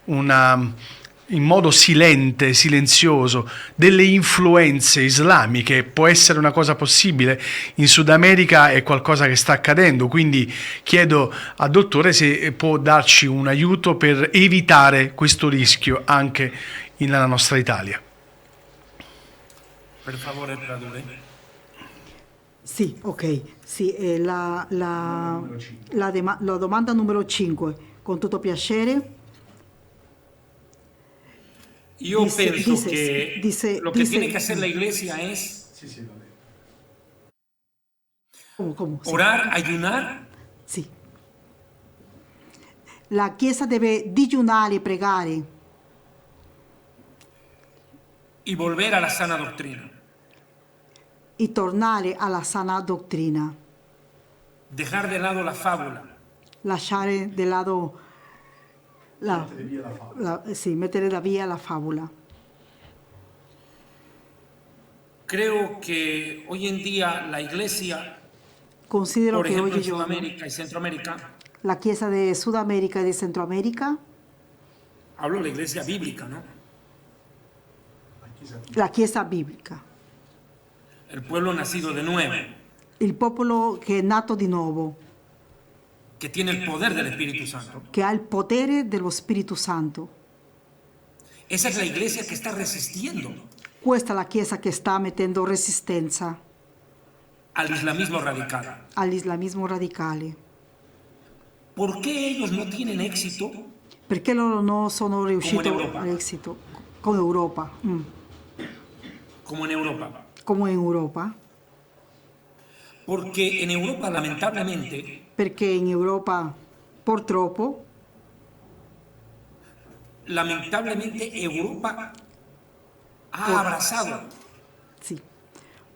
in modo silenzioso, delle influenze islamiche? Può essere una cosa possibile? In Sud America è qualcosa che sta accadendo, quindi chiedo al dottore se può darci un aiuto per evitare questo rischio anche nella nostra Italia. Per favore, tradurre. Sì, ok. Sì, la domanda numero 5, con tutto piacere. Yo pienso dice, que lo que tiene que hacer la iglesia es ¿Cómo? Sì. orar, ayunar Sì. La Chiesa deve digiunare e pregare y volver a la sana doctrina. e tornare alla sana dottrina, Dejar de lado la fábula, lasciare di lato mettere da via la favola. creo que hoy en día la iglesia, Considero por che ejemplo en oggigiorno Sudamérica y Centroamérica, la Chiesa di Sudamerica e di Centroamerica, hablo de la iglesia bíblica, ¿no? la Chiesa biblica, El pueblo nacido de nuevo, il popolo che è nato di nuovo, que tiene el poder del Espíritu Santo. che ha il potere dello Spirito Santo. Esa es la iglesia que está resistiendo Questa è la Chiesa che sta mettendo resistenza al islamismo radical. all'islamismo radicale. ¿Por qué ellos no tienen éxito Perché loro non sono riusciti Europa. all'esito come Europa, como en Europa? come in Europa? Porque en Europa, lamentablemente, Perché in Europa purtroppo Europa ha abrazado sì,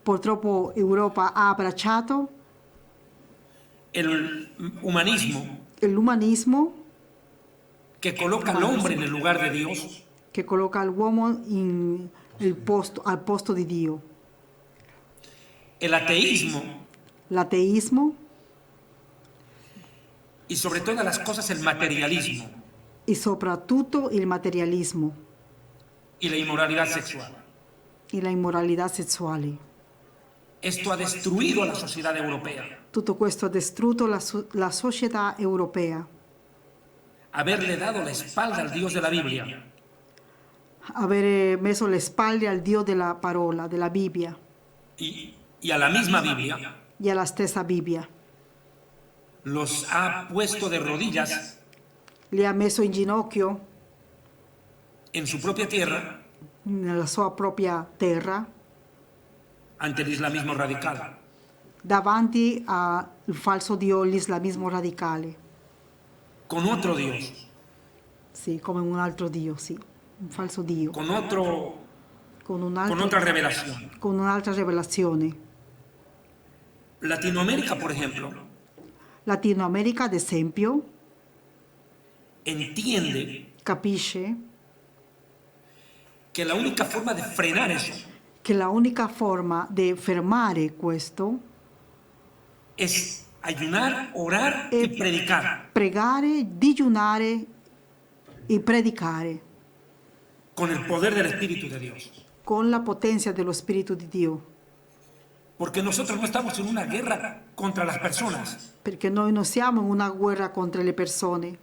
purtroppo Europa ha abbracciato el humanismo l'umanismo que coloca al hombre en el lugar de Dios, che colloca l'uomo al posto di Dio, el ateísmo l'ateismo y sobre todas las cosas el materialismo e soprattutto il materialismo y la inmoralidad sexual. e la immoralità sessuale. Esto ha destruido a la sociedad europea. Tutto questo ha distrutto la società europea. Haberle dado la espalda al Dios de la Biblia Avere messo le spalle al Dio della parola, della Bibbia y a la misma Biblia e alla stessa Bibbia. los ha puesto de rodillas Li ha messo in ginocchio en su propia tierra nella sua propria terra ante el islamismo radical. davanti al falso Dio, l'islamismo radicale. Con otro Dios, Sì, come un altro Dio, sì, un falso Dio. con Con otra revelación. con un'altra rivelazione. Latinoamérica, por ejemplo, Latinoamerica, ad esempio, entiende capisce que la única forma de frenar eso che la unica forma di fermare questo es ayunar, orar y è predicar pregare, digiunare e predicare con el poder del Espíritu de Dios. con la potenza dello Spirito di Dio. Porque nosotros no estamos en una guerra contra las personas. Perché noi non siamo in una guerra contro le persone.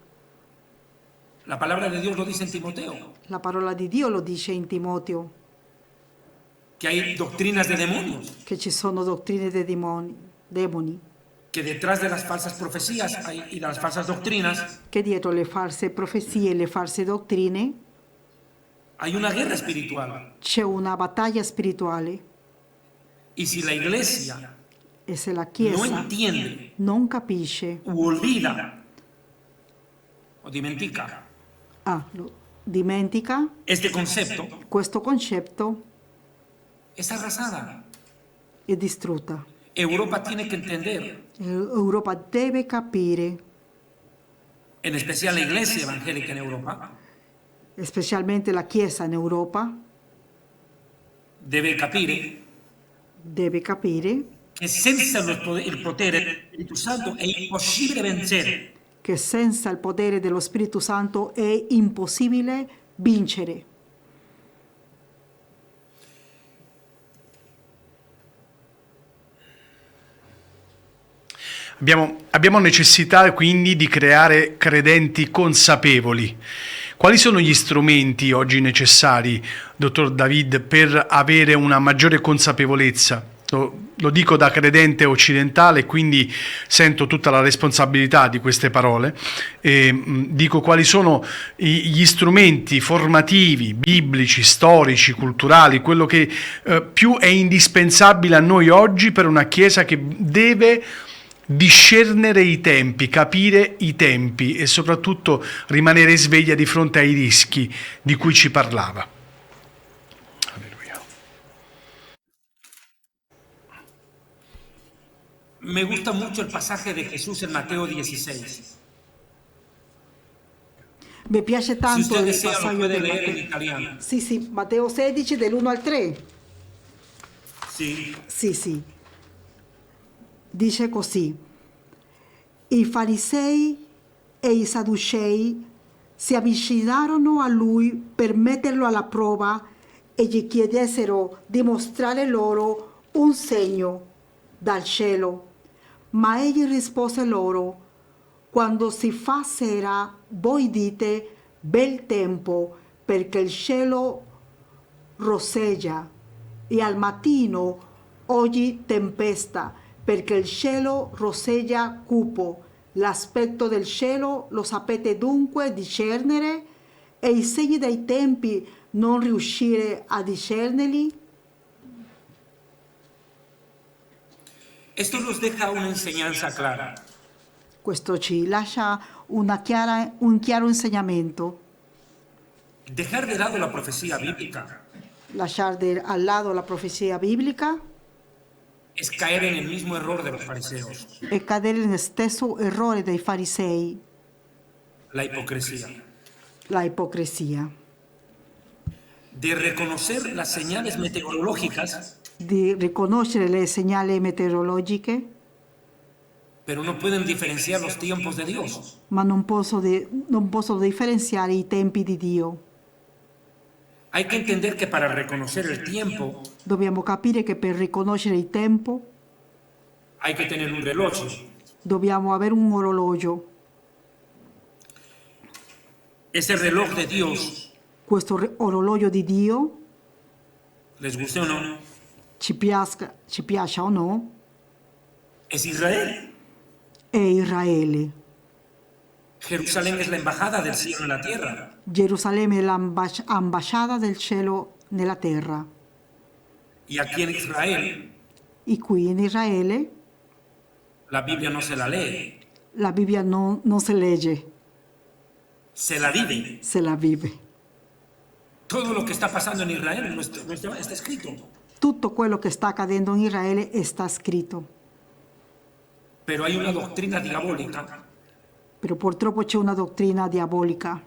La palabra de Dios lo dice en Timoteo, La parola di Dio lo dice in Timoteo, que hay doctrinas de demonios, che ci sono dottrine dei demoni, que detrás de las falsas profecías y de las falsas doctrinas che dietro le false profezie e le false dottrine hay una guerra espiritual. c'è una battaglia spirituale. Y si la iglesia E se la no Chiesa entiende non capisce, u olvida o dimentica dimentica este concepto, questo concetto, es arrasada. è distrutta. Europa tiene que entender, L'Europa deve capire, en especial la iglesia evangélica en Europa, specialmente la Chiesa in Europa, debe capire deve capire que senza el poder del Espíritu Santo è impossibile vencere. che senza il potere dello Spirito Santo è impossibile vincere. Abbiamo necessità quindi di creare credenti consapevoli. Quali sono gli strumenti oggi necessari, dottor David, per avere una maggiore consapevolezza? Lo dico da credente occidentale, quindi sento tutta la responsabilità di queste parole. Dico quali sono gli strumenti formativi, biblici, storici, culturali, quello che più è indispensabile a noi oggi per una Chiesa che deve discernere i tempi, capire i tempi e soprattutto rimanere sveglia di fronte ai rischi di cui ci parlava. Alleluia. Me gusta mucho el pasaje de Jesús en Mateo 16. Mi piace Si tanto usted il desea lo passaggio puede di leer en Matteo. italiano. Sì, Matteo 16 dell'1 al 3. Sí. Sì. Dice così: i farisei e i sadducei si avvicinarono a lui per metterlo alla prova e gli chiedessero di mostrare loro un segno dal cielo. Ma egli rispose loro: quando si fa sera, voi dite bel tempo, perché il cielo rosseggia, e al mattino oggi tempesta, perché il cielo rosseggia cupo. L'aspetto del cielo lo sapete dunque discernere, e i segni dei tempi non riuscire a discernerli? Esto nos deja una enseñanza clara. Questo ci lascia un chiaro insegnamento. Dejar de lado la profecía bíblica Lasciare al lato la profezia biblica es caer en el mismo error de los fariseos, e cadere nello stesso errore dei farisei, la hipocresía. la ipocrisia. De reconocer las señales meteorológicas, Di riconoscere le segnali meteorologiche, pero no pueden diferenciar los tiempos de Dios. ma non possono differenziare i tempi di Dio. Hay que entender que para reconocer el tiempo Dobbiamo capire che per riconoscere il tempo hay que tener un reloj. dobbiamo avere un orologio. Ese reloj de Dios, Questo orologio di Dio, les guste o no, ci piaccia o no, es Israel. è Israele. Jerusalén es la embajada del cielo en la tierra. Gerusalemme è l'ambasciata del cielo nella terra. Y aquí en Israel, E qui in Israele la Biblia no se la lee, la Bibbia non si legge, se la vive. se la vive. Todo lo que está pasando en Israel está escrito. Tutto quello che sta accadendo in Israele sta scritto. Pero hay una doctrina diabólica Però purtroppo c'è una dottrina diabolica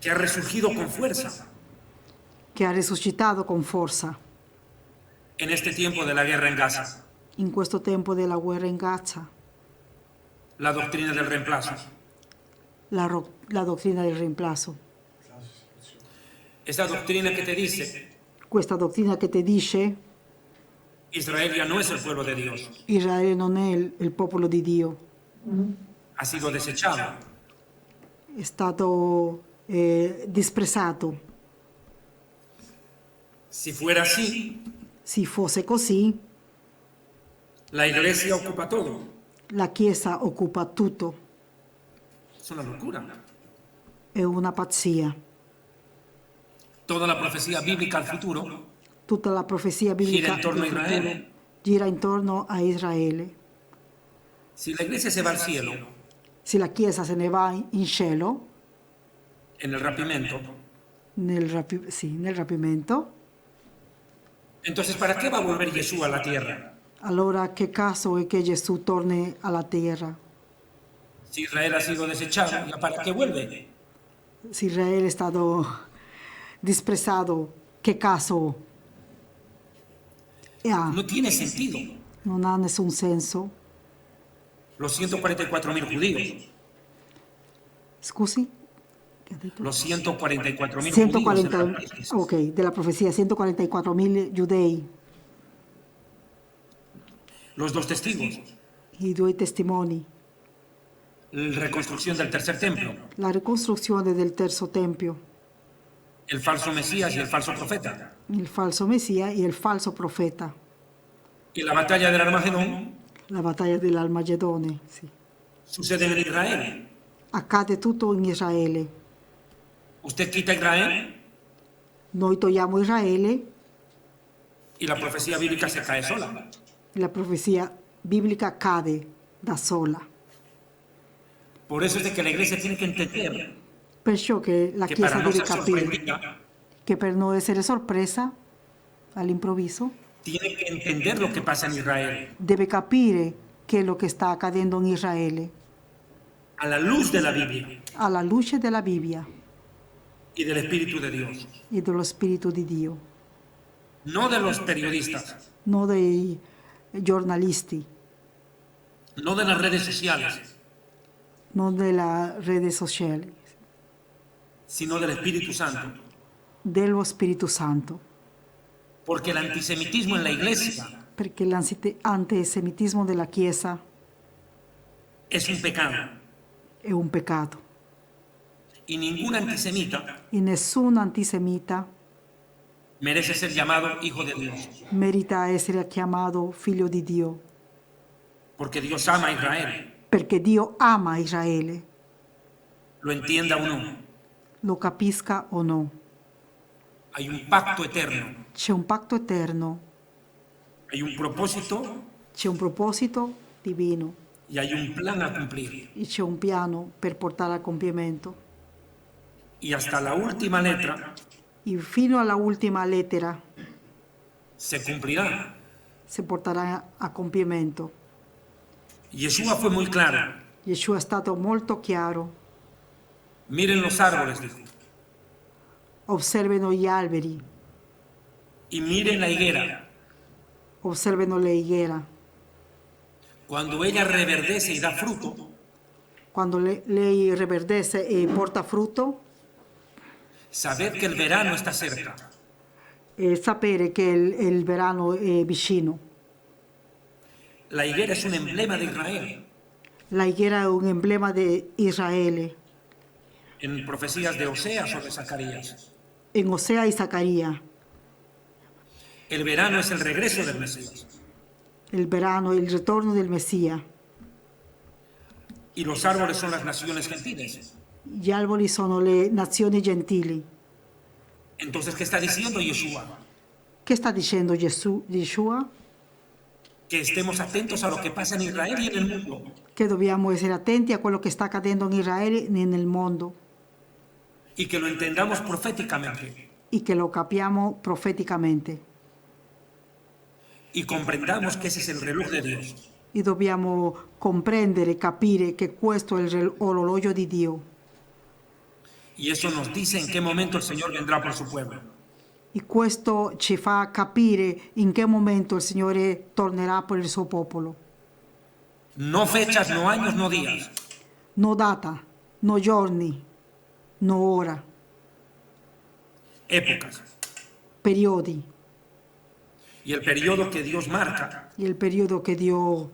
que ha resurgido con fuerza che ha risuscitato con forza en este tiempo de la guerra en Gaza. in questo tempo della guerra in Gaza, La doctrina del reemplazo. la dottrina del reemplazo. Esta doctrina que te dice, Questa dottrina che ti dice Israel ya no es el pueblo de Dios, Israele non è il popolo di Dio, ha sido desechado. è stato disprezzato. Si fuera así, Se fosse così, la iglesia ocupa todo. la Chiesa occupa tutto. Es una locura. È una pazzia. Toda la profecía bíblica al futuro Tutta la profezia biblica gira intorno a del futuro Israele. gira intorno a Israele. Si la iglesia se va al cielo Se la Chiesa se ne va in cielo, en el rapimento, nel rapimento, entonces ¿para qué va a volver Jesús a la tierra? allora che caso è che Gesù torni alla terra? Si Israel ha sido desechado, ¿ya para qué vuelve? Se Israele è stato disprezzato, che caso ha? No tiene sentido. Non ha nessun senso. Los 144.000 judíos, Scusi? Che ha detto? los 144.000 judíos en 140, el Apocalipsis, ok, della profezia, 144.000 giudei, los dos testigos, i due testimoni, la reconstrucción del tercer templo, la ricostruzione del terzo tempio, el falso Mesías y el falso profeta, il falso Messia e il falso profeta, y la batalla del Armagedón la battaglia dell'Armagedone. Sì. sucede en Israel. Accade tutto in Israele. Usted quita Israel Noi togliamo Israele y la profecía bíblica se cae sola. e la profezia biblica cade da sola. Por eso es de que la iglesia tiene que entender Perciò che la que Chiesa para no deve ser capire sorprendida, che per non essere sorpresa all'improvviso tiene que entender lo que pasa en Israel deve capire che è lo che sta accadendo in Israele a la luz de la Biblia alla luce della Bibbia y del Espíritu de Dios, e dello Spirito di Dio, no de los periodistas, non dei giornalisti, no de las redes sociales, non della rete sociale, sino del Espíritu Santo. dello Spirito Santo, Porque el antisemitismo en la iglesia perché l'antisemitismo della Chiesa es un pecado è un peccato y ningún antisemita e nessun antisemita merece ser llamado hijo de Dios, merita essere chiamato figlio di Dio, porque Dios ama a Israel, perché Dio ama Israele, lo entienda o no. lo capisca o no. Hay un pacto eterno, C'è un patto eterno, hay un propósito c'è un proposito divino y hay un plan a cumplir. e c'è un piano per portare a compimento. Y hasta la última letra E fino alla ultima lettera se cumplirá. si porterà a compimento. Yeshua fue muy claro. Gesù è stato molto chiaro. Miren los árboles, dijo, Osservano gli alberi, y miren la higuera. osservano le higuere. Cuando ella reverdece y da fruto, Quando lei riverdece e porta frutto, sabed que el verano está cerca. sapere che il verano è vicino. La higuera es un emblema de Israel. La higuera è un emblema di Israele. En profecías de Oseas o de Zacarías, En Osea y Zacarías, el verano es el regreso del Mesías. il verano è il ritorno del Messia. Y los árboles son las naciones gentiles. Gli alberi sono le nazioni gentili. Entonces, ¿qué está diciendo Yeshua? Che sta dicendo Yeshua? Que estemos atentos a lo que pasa en Israel y en el mundo. Che dobbiamo essere attenti a quello che sta accadendo in Israele e nel mondo Y que lo entendamos proféticamente. e che lo capiamo profeticamente Y comprendamos que ese es el reloj de Dios. e dobbiamo comprendere e capire che questo è l'orologio di Dio. Y eso nos dice en qué momento el Señor vendrá por su pueblo. E questo ci fa capire in che momento il Signore tornerà per il suo popolo. No fechas, no años, no días. No data, no giorni, no ora, Épocas. periodi. Y el periodo que Dios marca, Il periodo che Dio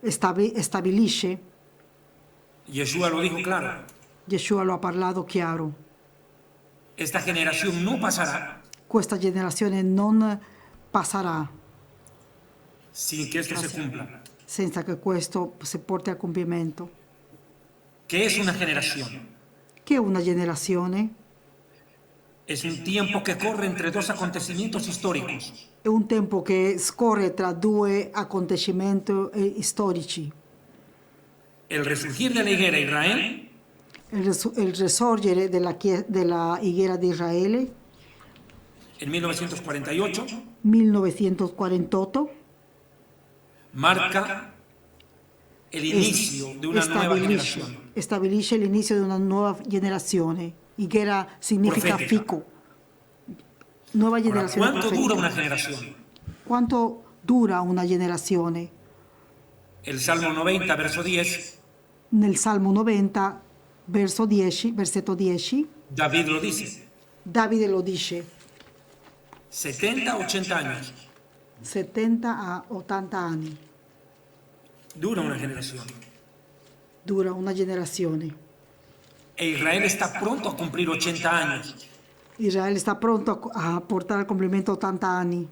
stabilisce, Yeshua lo dijo claro, Yeshua lo ha parlato chiaro. esta generación no pasará Questa generazione non passerà sin que esto se cumpla. senza che questo si porti a compimento. ¿Qué es una generación? Che è una generazione? Es un tiempo que corre entre dos acontecimientos históricos. È un tempo che scorre tra due acontecimenti storici. El resurgir de la higuera Israel Il risorgere della higuera di Israele, en 1948 1948, marca el inicio de una nueva generación. stabilisce l'inizio di una nuova generazione. Higuera significa Profetica. fico. Nuova Ahora, generazione ¿cuánto profetica. dura una generación? Quanto dura una generazione? El Salmo 90, verso 10, Nel Salmo 90, versetto 10, David lo dice, Davide lo dice, 70-80 años 70 a 80 anni dura una generación. dura una generazione. E Israel está pronto a cumplir 80 años. Israele sta pronto a portare al compimento 80 anni.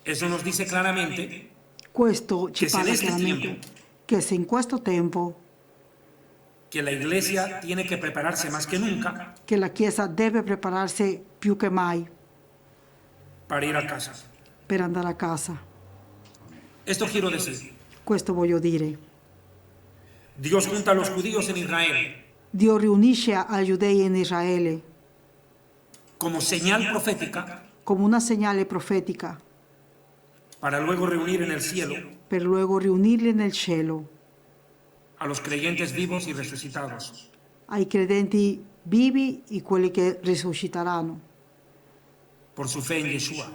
Eso nos dice claramente Questo ci Che se parla in este chiaramente tiempo- che se in questo tempo que la iglesia tiene que prepararse más que nunca che la Chiesa deve prepararsi più che mai para ir a casa. per andare a casa. Esto quiero decir, Questo voglio dire. Dios junta a los judíos en Israel Dio riunisce ai giudei in Israele como señal profética come una segnale profetica para luego reunir en el cielo per luego riunirli nel cielo a los creyentes vivos y resucitados. ai credenti vivi e quelli che risusciteranno Por su fe en Yeshua,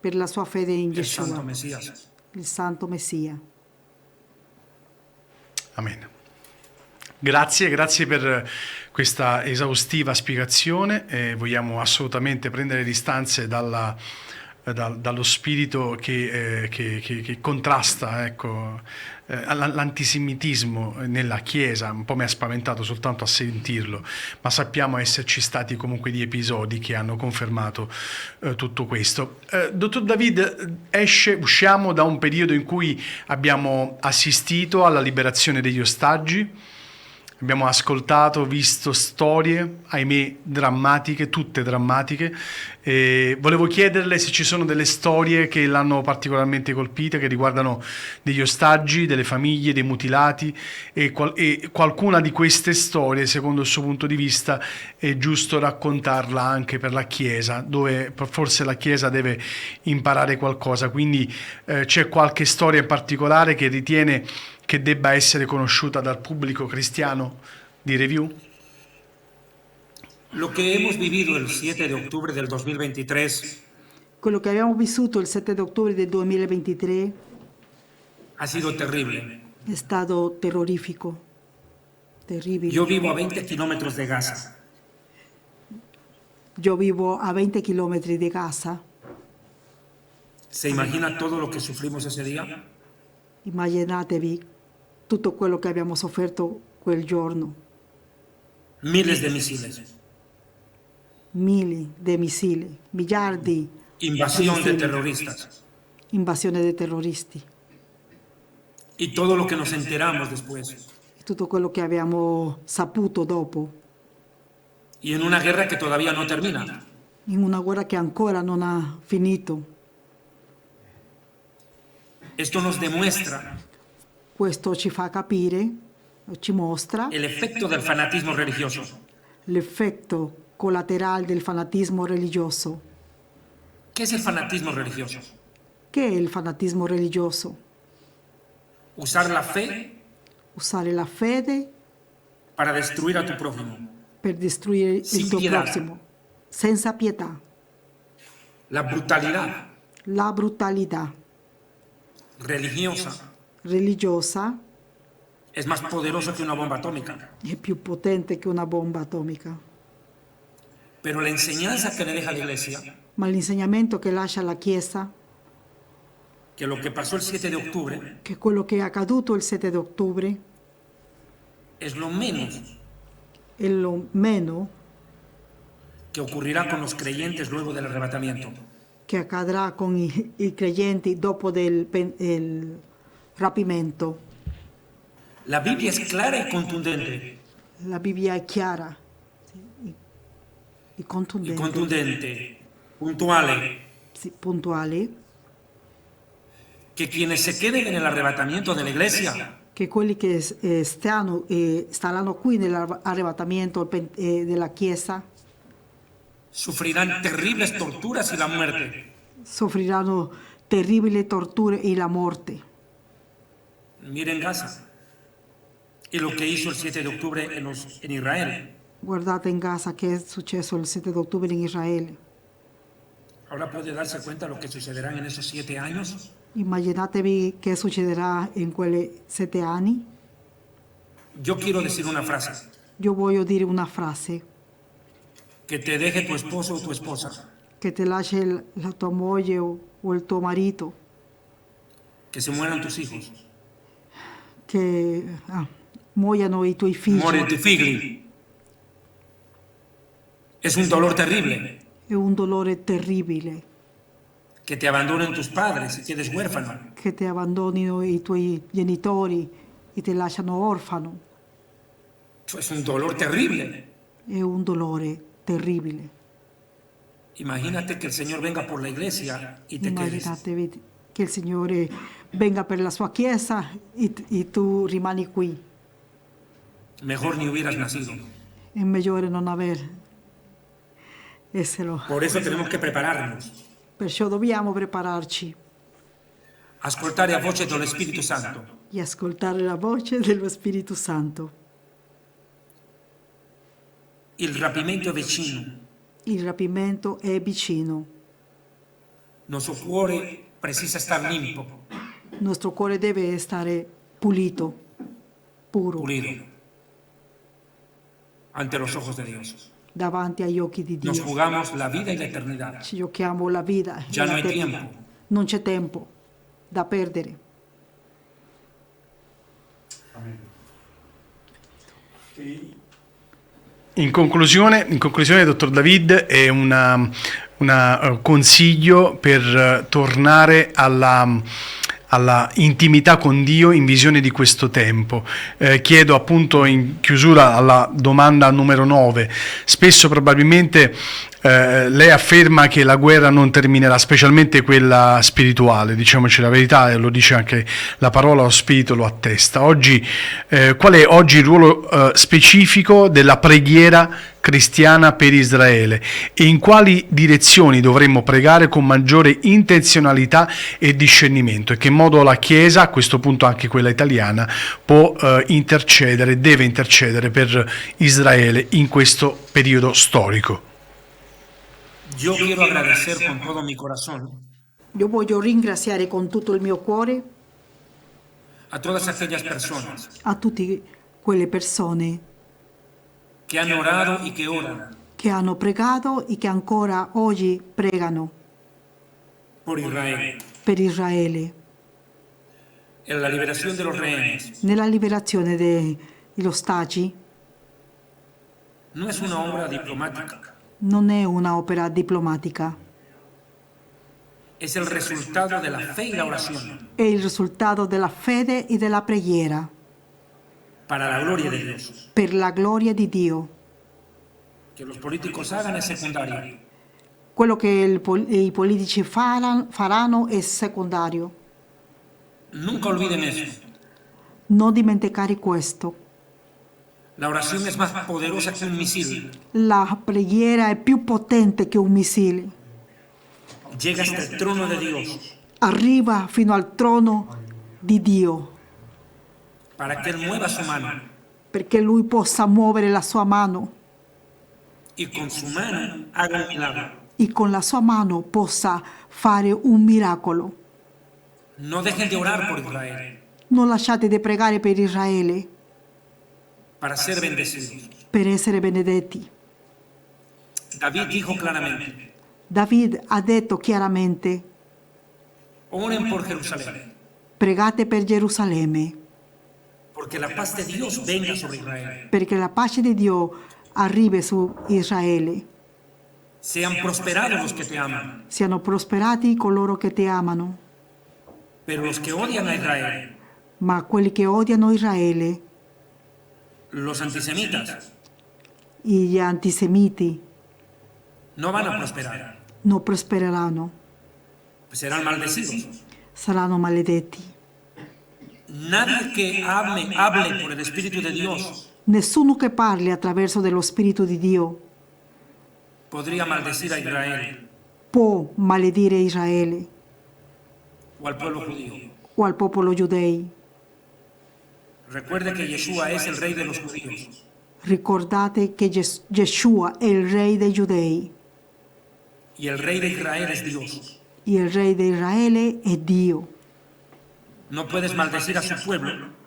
per la sua fede in el Santo Yeshua, Mesías. il Santo Messia. Amen. Grazie per questa esaustiva spiegazione. Vogliamo assolutamente prendere distanze dallo spirito che contrasta, ecco, l'antisemitismo nella Chiesa. Un po' mi ha spaventato soltanto a sentirlo, ma sappiamo esserci stati comunque di episodi che hanno confermato tutto questo. Dottor David, usciamo da un periodo in cui abbiamo assistito alla liberazione degli ostaggi. Abbiamo ascoltato, visto storie, ahimè, drammatiche, tutte drammatiche. Volevo chiederle se ci sono delle storie che l'hanno particolarmente colpita, che riguardano degli ostaggi, delle famiglie, dei mutilati, e qualcuna di queste storie, secondo il suo punto di vista, è giusto raccontarla anche per la Chiesa, dove forse la Chiesa deve imparare qualcosa. Quindi c'è qualche storia in particolare che ritiene che debba essere conosciuta dal pubblico cristiano di Review? Lo que hemos vivido el 7 de octubre del 2023 Quello che abbiamo vissuto il 7 ottobre del 2023 ha sido terrible. è stato terrorifico, terribile. Yo vivo a 20 kilómetros de Gaza. Io vivo a 20 chilometri di Gaza. ¿Se imagina todo lo que sufrimos ese día? Immaginatevi tutto quello che abbiamo sofferto quel giorno. Miles de misiles, Mili di missili, miliardi invasión de terroristas invasione dei terroristi. y todo lo que nos enteramos después. E tutto quello che abbiamo saputo dopo, Y en una guerra que todavía no termina. in una guerra che ancora non ha finito. Esto nos demuestra Questo ci fa capire, ci mostra el efecto del fanatismo religioso. l'effetto collaterale del fanatismo religioso. ¿Qué es el fanatismo religioso? Che è il fanatismo religioso? usar la fe usare la fede para destruir a tu prójimo, per distruggere Sin il tuo pietà. prossimo, senza pietà. la brutalidad La brutalità religiosa religiosa es más poderosa que una bomba atómica. è più potente che una bomba atomica, Pero la enseñanza que le deja la iglesia, ma l'insegnamento che lascia la Chiesa, que lo que pasó el 7 de octubre, che quello che è accaduto il 7 ottobre es lo menos è lo meno que ocurrirá con los creyentes luego del arrebatamiento. che accadrà con i credenti dopo il rapimento. La Biblia es clara y contundente, La Bibbia è chiara e y contundente, contundente, puntuale, sì, puntuale, que quienes se queden en el arrebatamiento de la iglesia che quelli che staranno qui nell'arrebatamento della Chiesa sufrirán terribles torturas y la muerte. soffriranno terribili torture e la morte. Miren Gaza y lo que hizo el 7 de octubre en Israel. Guardate in Gaza che è successo il 7 ottobre in Israele. Ahora puede darse cuenta lo que sucederá en esos 7 años. Immaginatevi che succederà in quei 7 anni. Yo quiero decir una frase, Io voglio dire una frase, que te deje tu esposo o tu esposa, che ti lasci la tua moglie o il tuo marito, que se mueran tus hijos, che muoiano i tuoi figli. muere tu figli. Es un dolor terrible È un dolore terribile que te abandonen tus padres y quedes huérfano. che ti abbandonino i tuoi genitori e ti lasciano orfano. Es un dolor terrible. È un dolore terribile. Imagínate que el Señor venga por la iglesia y te quedes. Immaginatevi che il Signore venga per la sua chiesa e tu rimani qui. Mejor ni hubieras nacido. È meglio non essere. Por eso tenemos que prepararnos, Perciò dobbiamo prepararci ascoltare a voce dello Spirito Santo, e ascoltare la voce dello Spirito Santo. il rapimento è vicino, Il rapimento è vicino. il nostro cuore precisa estar limpo, Il nostro cuore deve stare pulito, puro, pulido, ante los ojos de Dios. davanti agli occhi di Nos Dio. jugamos la vida y la eternidad. Ci giochiamo la vita e Ya no hay l'eternità. tiempo. Non c'è tempo da perdere. In conclusione, dottor David, è un consiglio per tornare alla intimità con Dio in visione di questo tempo. Chiedo appunto in chiusura alla domanda numero 9. Spesso probabilmente lei afferma che la guerra non terminerà, specialmente quella spirituale, diciamoci la verità, e lo dice anche la parola, lo spirito lo attesta. Oggi, qual è oggi il ruolo specifico della preghiera cristiana per Israele e in quali direzioni dovremmo pregare con maggiore intenzionalità e discernimento, e che modo la Chiesa, a questo punto anche quella italiana, può intercedere, deve intercedere per Israele in questo periodo storico? Yo quiero agradecer con todo mi corazón Io voglio ringraziare con tutto il mio cuore a todas aquellas personas a tutte quelle persone que han orado y que oran che hanno pregato e che ancora oggi pregano por Israel, per Israele, en la liberación de los rehenes. nella liberazione degli ostaggi. No es una obra diplomática, Non è un'opera diplomatica, es el resultado de la fe y la oración è il risultato della fede e della preghiera para la gloria de Dios. per la gloria di Dio. Que los políticos hagan es secundario. Quello che i politici faranno è secondario. Nunca olviden eso. Non dimenticare questo. La oración es más poderosa que un misil. La preghiera è più potente che un missile. Llega hasta el trono de Dios Arriva fino al trono di Dio para che Él mueva su mano perché Lui possa muovere la sua mano y con su mano haga un milagro. e con la sua mano possa fare un miracolo. No dejen de orar por Israel Non lasciate di pregare per Israele para ser bendecidos. per essere benedetti. David dijo claramente, David ha detto chiaramente: oren por Jerusalén, pregate per Gerusalemme, porque la paz de Dios venga sobre Israel. perché la pace di Dio arrivi su Israele. Sean prosperados los que te aman, Siano prosperati coloro che ti amano, pero los que odian a Israel, ma quelli che odiano Israele, los antisemitas, gli antisemiti, no van a prosperar, non prospereranno, serán maldecidos. saranno maledetti. Nadie que hable por el Espíritu de Dios Nessuno che parli attraverso dello Spirito di Dio podría maldecir a Israel può maledire Israele o al pueblo judío. o al popolo giudei. Recuerde que Yeshua es el rey de los judíos Ricordate che Yeshua è il re dei giudei y el rey de Israel es Dios. e il re di Israele è Dio. No puedes maldecir a su pueblo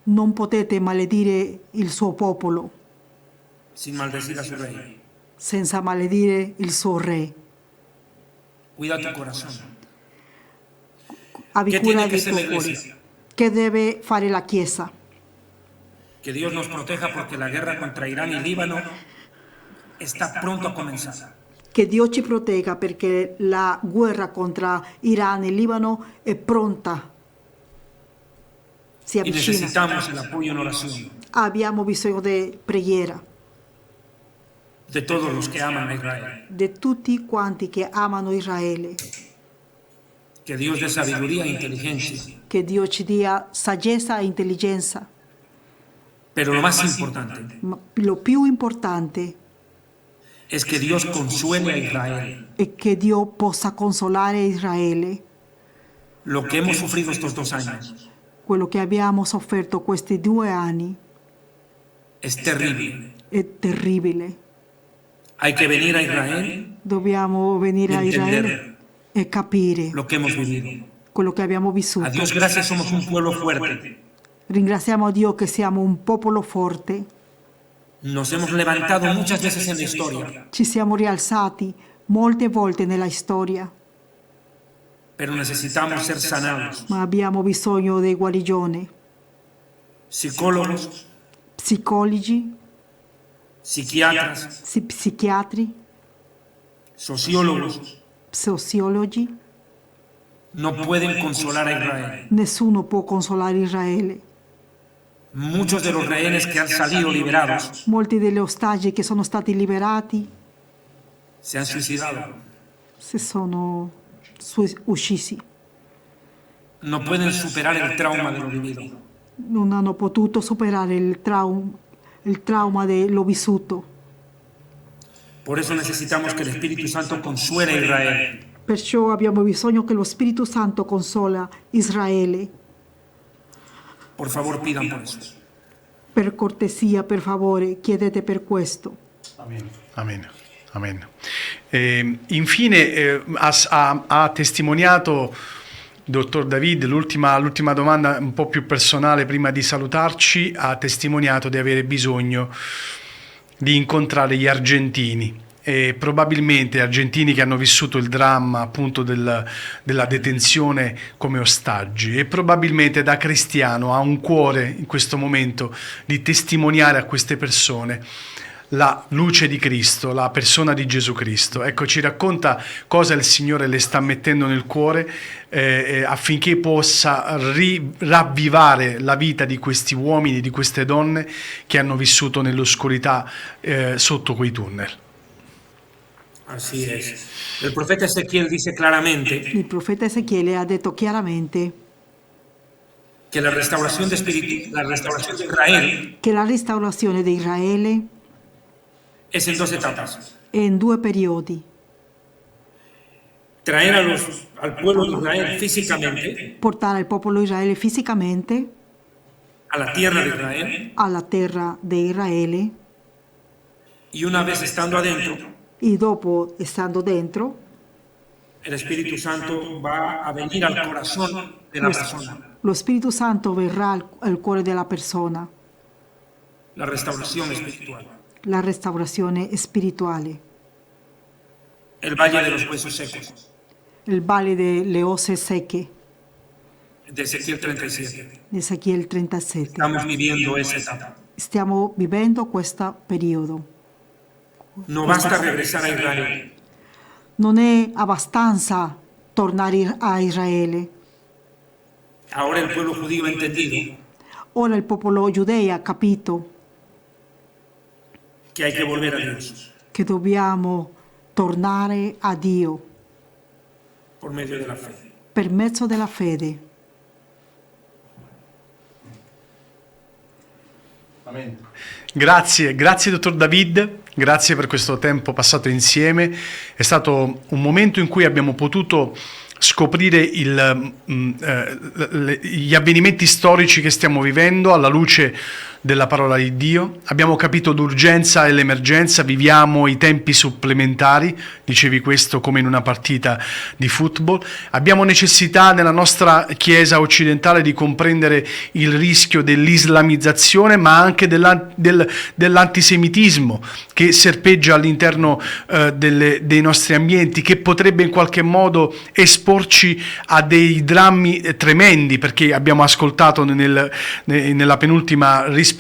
Non potete maledire il suo popolo sin maldecir a su rey. senza maledire il suo re. Cuida tu corazón. Abbi Che cura tiene che del essere tuo la cuore. Iglesia? Che deve fare la Chiesa? Que Dios nos proteja porque la guerra contra Irán y Líbano está pronto a comenzar. Che Dio ci protegga perché la guerra contro Iran e Libano è pronta. Si Y avvicina. necesitamos el apoyo en oración Abbiamo bisogno di preghiera de todos los que aman a Israel. di tutti quanti che amano Israele. Que Dios dé sabiduría e inteligencia. Che Dio ci dia saggezza e intelligenza. Pero lo más importante Ma lo più importante es que Dios consuele a Israel. è che Dio possa consolare Israele. Lo que hemos sufrido estos 2 años Quello che abbiamo sofferto questi 2 anni es terrible. è terribile. Hay que venir a Israel Dobbiamo venire a Israele entender e capire lo que hemos vivido. quello che abbiamo vissuto. A Dios gracias somos un pueblo fuerte. Ringraziamo a Dio che siamo un popolo forte. Nos hemos levantado muchas veces en la historia, Ci siamo rialzati molte volte nella storia, pero necesitamos ser sanados. ma abbiamo bisogno di guarigione. Psicólogos, Psicologi, psiquiatras, psichiatri, sociólogos sociologi, no pueden consolar a Israel. nessuno può consolare Israele. Muchos de los rehenes que han salido liberados Molti degli ostaggi che sono stati liberati se han suicidado. si sono uccisi. No pueden superar el trauma de lo vivido. Non hanno potuto superare il trauma dello vissuto. Por eso necesitamos que el Espíritu Santo consuele a Israel. Perciò abbiamo bisogno che lo Spirito Santo consola Israele. Por favor, pidan por eso. Per cortesia, per favore, chiedete per questo. Amen. Amen. Infine ha testimoniato, dottor David, l'ultima domanda un po' più personale prima di salutarci, ha testimoniato di avere bisogno di incontrare gli argentini. E probabilmente argentini che hanno vissuto il dramma appunto della detenzione come ostaggi, e probabilmente da cristiano ha un cuore in questo momento di testimoniare a queste persone la luce di Cristo, la persona di Gesù Cristo. Ecco, ci racconta cosa il Signore le sta mettendo nel cuore affinché possa ravvivare la vita di questi uomini, di queste donne che hanno vissuto nell'oscurità sotto quei tunnel. Así es. El profeta Ezequiel dice claramente Il profeta Ezechiele ha detto chiaramente que la restauración de Israel che la restaurazione di Israele es en 2 etapas. è in 2 periodi. Traer al pueblo de Israel físicamente Portare il popolo di Israele fisicamente a la tierra de Israel, a la terra di Israele, y una vez estando adentro, e dopo, stando dentro, el Espíritu Santo va a venir al corazón de la persona. lo Spirito Santo verrà al cuore della persona, La restauración espiritual. la restaurazione spirituale, El valle de los huesos secos, il valle delle osse secche, de Ezequiel 37. di Ezechiel 37. Estamos viviendo esa etapa. Stiamo vivendo questo periodo. No basta regresar a Israel. Non è abbastanza tornare a Israele. Ahora el pueblo judío ha entendido Ora il popolo giudeo ha capito que hay que volver a Dios che dobbiamo tornare a Dio por medio de la fe. per mezzo della fede. Amen. Grazie, grazie dottor David, grazie per questo tempo passato insieme. È stato un momento in cui abbiamo potuto scoprire gli avvenimenti storici che stiamo vivendo alla luce della parola di Dio. Abbiamo capito l'urgenza e l'emergenza, viviamo i tempi supplementari, dicevi questo come in una partita di football. Abbiamo necessità nella nostra Chiesa occidentale di comprendere il rischio dell'islamizzazione, ma anche dell'antisemitismo che serpeggia all'interno dei nostri ambienti, che potrebbe in qualche modo esporci a dei drammi tremendi, perché abbiamo ascoltato nella penultima risposta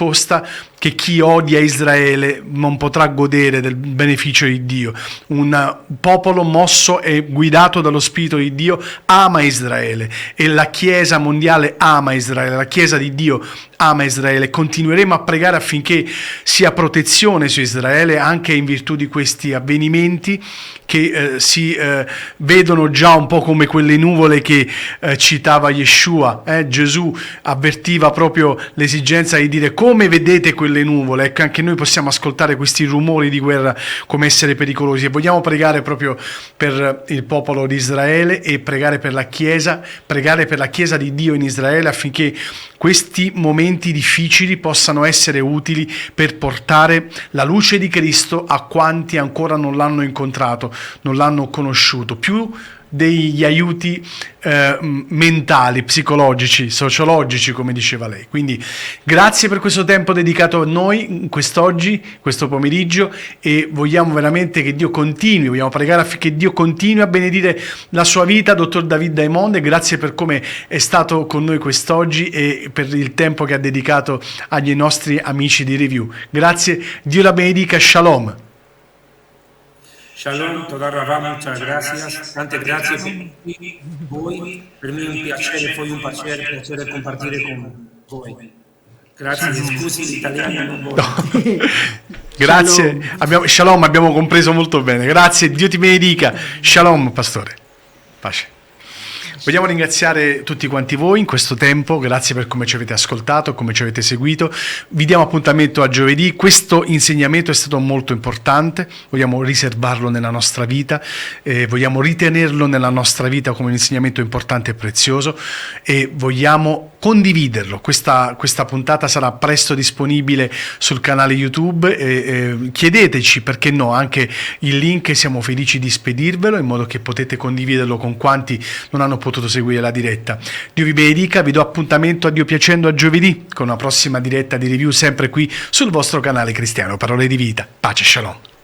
che chi odia Israele non potrà godere del beneficio di Dio. Un popolo mosso e guidato dallo Spirito di Dio ama Israele, e la Chiesa mondiale ama Israele, la Chiesa di Dio ama Israele. Continueremo a pregare affinché sia protezione su Israele, anche in virtù di questi avvenimenti che si vedono già un po' come quelle nuvole che citava Yeshua. Gesù avvertiva proprio l'esigenza di dire: come vedete quelle nuvole? Ecco, anche noi possiamo ascoltare questi rumori di guerra come essere pericolosi, e vogliamo pregare proprio per il popolo di Israele e pregare per la Chiesa di Dio in Israele, affinché questi momenti difficili possano essere utili per portare la luce di Cristo a quanti ancora non l'hanno incontrato, non l'hanno conosciuto, più degli aiuti mentali, psicologici, sociologici, come diceva lei. Quindi grazie per questo tempo dedicato a noi quest'oggi, questo pomeriggio, e vogliamo veramente che Dio continui, vogliamo pregare affinché Dio continui a benedire la sua vita, dottor David Diamond. Grazie per come è stato con noi quest'oggi e per il tempo che ha dedicato agli nostri amici di Review. Grazie, Dio la benedica, shalom. Shalom, toda Rabá, muchas gracias. Tante grazie por voi. Per me è un piacere, poi un piacere compartire con voi. Grazie, scusi l'italiano non voglio. Grazie, shalom, abbiamo compreso molto bene. Grazie, Dio ti benedica. Shalom, pastore. Pace. Vogliamo ringraziare tutti quanti voi in questo tempo, grazie per come ci avete ascoltato, come ci avete seguito. Vi diamo appuntamento a giovedì. Questo insegnamento è stato molto importante, vogliamo riservarlo nella nostra vita, vogliamo ritenerlo nella nostra vita come un insegnamento importante e prezioso, e vogliamo condividerlo. Questa puntata sarà presto disponibile sul canale YouTube, chiedeteci, perché no, anche il link, siamo felici di spedirvelo in modo che potete condividerlo con quanti non hanno potuto seguire la diretta. Dio vi benedica, vi do appuntamento a Dio piacendo a giovedì con una prossima diretta di Review, sempre qui sul vostro canale cristiano Parole di Vita. Pace, shalom.